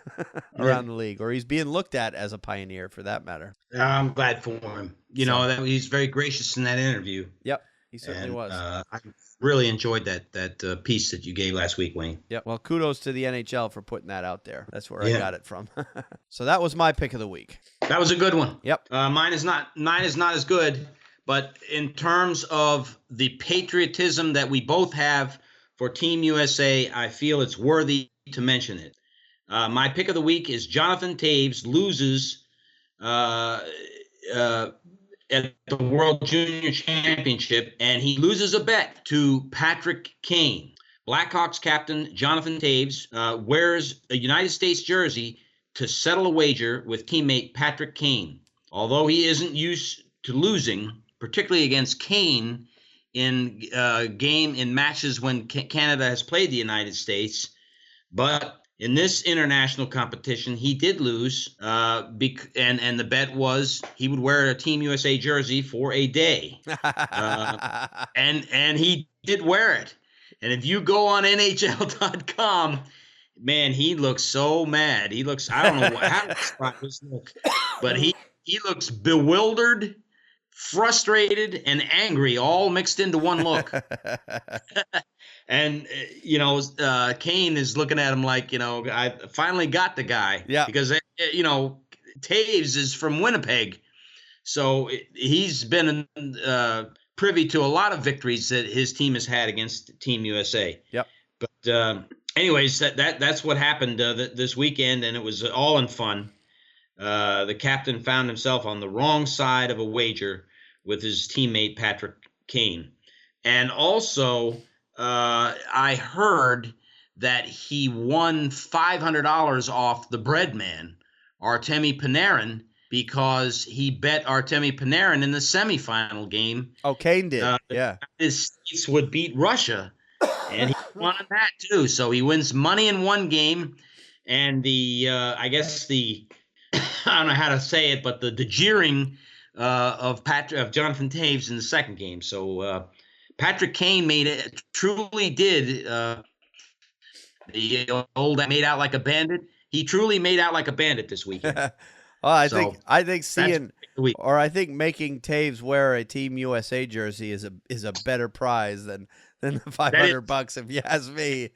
around the league, or he's being looked at as a pioneer for that matter. I'm glad for him. That he's very gracious in that interview. Yep. He certainly was. I really enjoyed that piece that you gave last week, Wayne. Yep. Well, kudos to the NHL for putting that out there. That's where I got it from. So that was my pick of the week. That was a good one. Yep. Mine is not as good, but in terms of the patriotism that we both have for Team USA, I feel it's worthy to mention it. My pick of the week is Jonathan Toews loses at the World Junior Championship, and he loses a bet to Patrick Kane. Blackhawks captain Jonathan Toews wears a United States jersey to settle a wager with teammate Patrick Kane. Although he isn't used to losing, particularly against Kane in matches when Canada has played the United States, but in this international competition, he did lose, and the bet was he would wear a Team USA jersey for a day, and he did wear it. And if you go on NHL.com, man, he looks so mad. He looks, I don't know how to describe his look, but he looks bewildered, frustrated, and angry all mixed into one look. And, Kane is looking at him like, I finally got the guy. Yeah. Because, Taves is from Winnipeg. So he's been privy to a lot of victories that his team has had against Team USA. Yep. But anyways, that's what happened this weekend, and it was all in fun. The captain found himself on the wrong side of a wager with his teammate Patrick Kane. And also, I heard that he won $500 off the bread man, Artemi Panarin, because he bet Artemi Panarin in the semifinal game. Oh, Kane did. Yeah. His States would beat Russia, and he won that too. So he wins money in one game, and I don't know how to say it, but the jeering of Jonathan Taves in the second game. So Patrick Kane truly did the old made out like a bandit. He truly made out like a bandit this weekend. Well, I think making Taves wear a Team USA jersey is a better prize than the $500 if you ask me.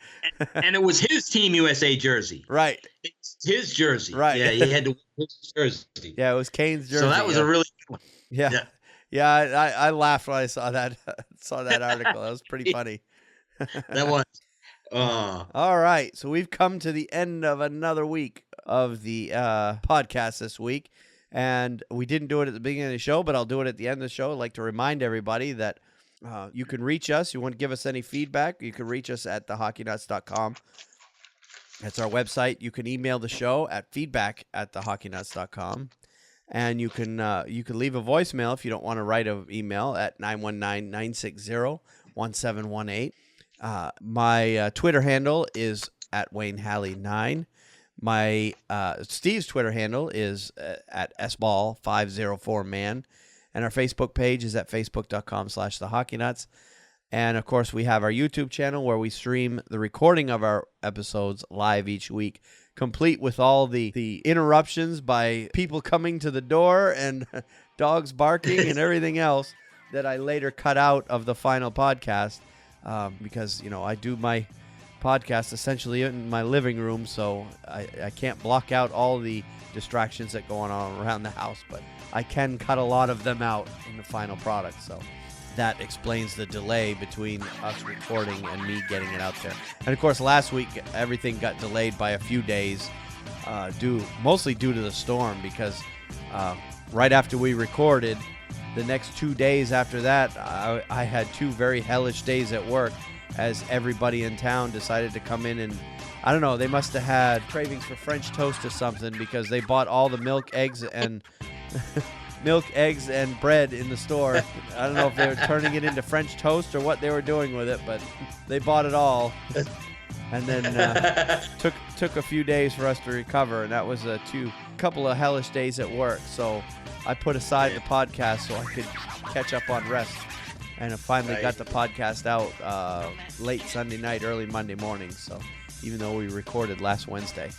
And it was his Team USA jersey. Right. It's his jersey. Right. Yeah, he had to wear his jersey. Yeah, it was Kane's jersey. So that was a really good one. Yeah. Yeah, I laughed when I saw that article. That was pretty funny. That was. All right, so we've come to the end of another week of the podcast this week, and we didn't do it at the beginning of the show, but I'll do it at the end of the show. I'd like to remind everybody that you can reach us. You want to give us any feedback, you can reach us at thehockeynuts.com. That's our website. You can email the show at feedback@thehockeynuts.com. And you can leave a voicemail if you don't want to write an email at 919-960-1718. My Twitter handle is at WayneHalley9. My Steve's Twitter handle is at sball504man. And our Facebook page is at facebook.com/thehockeynuts. And, of course, we have our YouTube channel where we stream the recording of our episodes live each week, complete with all the interruptions by people coming to the door and dogs barking and everything else that I later cut out of the final podcast because, I do my podcast essentially in my living room, so I can't block out all the distractions that go on around the house, but I can cut a lot of them out in the final product, so that explains the delay between us recording and me getting it out there. And of course, last week everything got delayed by a few days, mostly due to the storm, because right after we recorded, the next 2 days after that, I had 2 very hellish days at work, as everybody in town decided to come in and, I don't know, they must have had cravings for French toast or something, because they bought all the milk, eggs, and bread in the store. I don't know if they were turning it into French toast or what they were doing with it, but they bought it all. And then took a few days for us to recover, and that was a couple of hellish days at work. So I put aside the podcast so I could catch up on rest. And I finally got the podcast out late Sunday night, early Monday morning. So even though we recorded last Wednesday.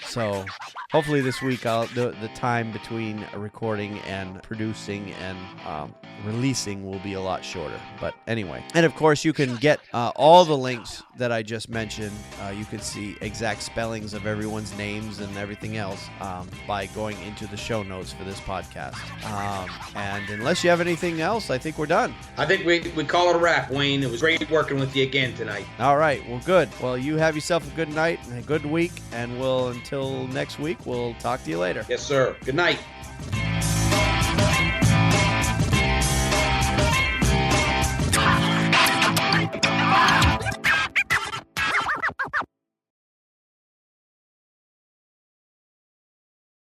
So hopefully this week the time between recording and producing and releasing will be a lot shorter. But anyway, and of course you can get all the links that I just mentioned. You can see exact spellings of everyone's names and everything else by going into the show notes for this podcast. And unless you have anything else, I think we're done. I think we call it a wrap, Wayne. It was great working with you again tonight. All right, well, good. Well, you have yourself a good night and a good week, and until next week, we'll talk to you later. Yes, sir. Good night.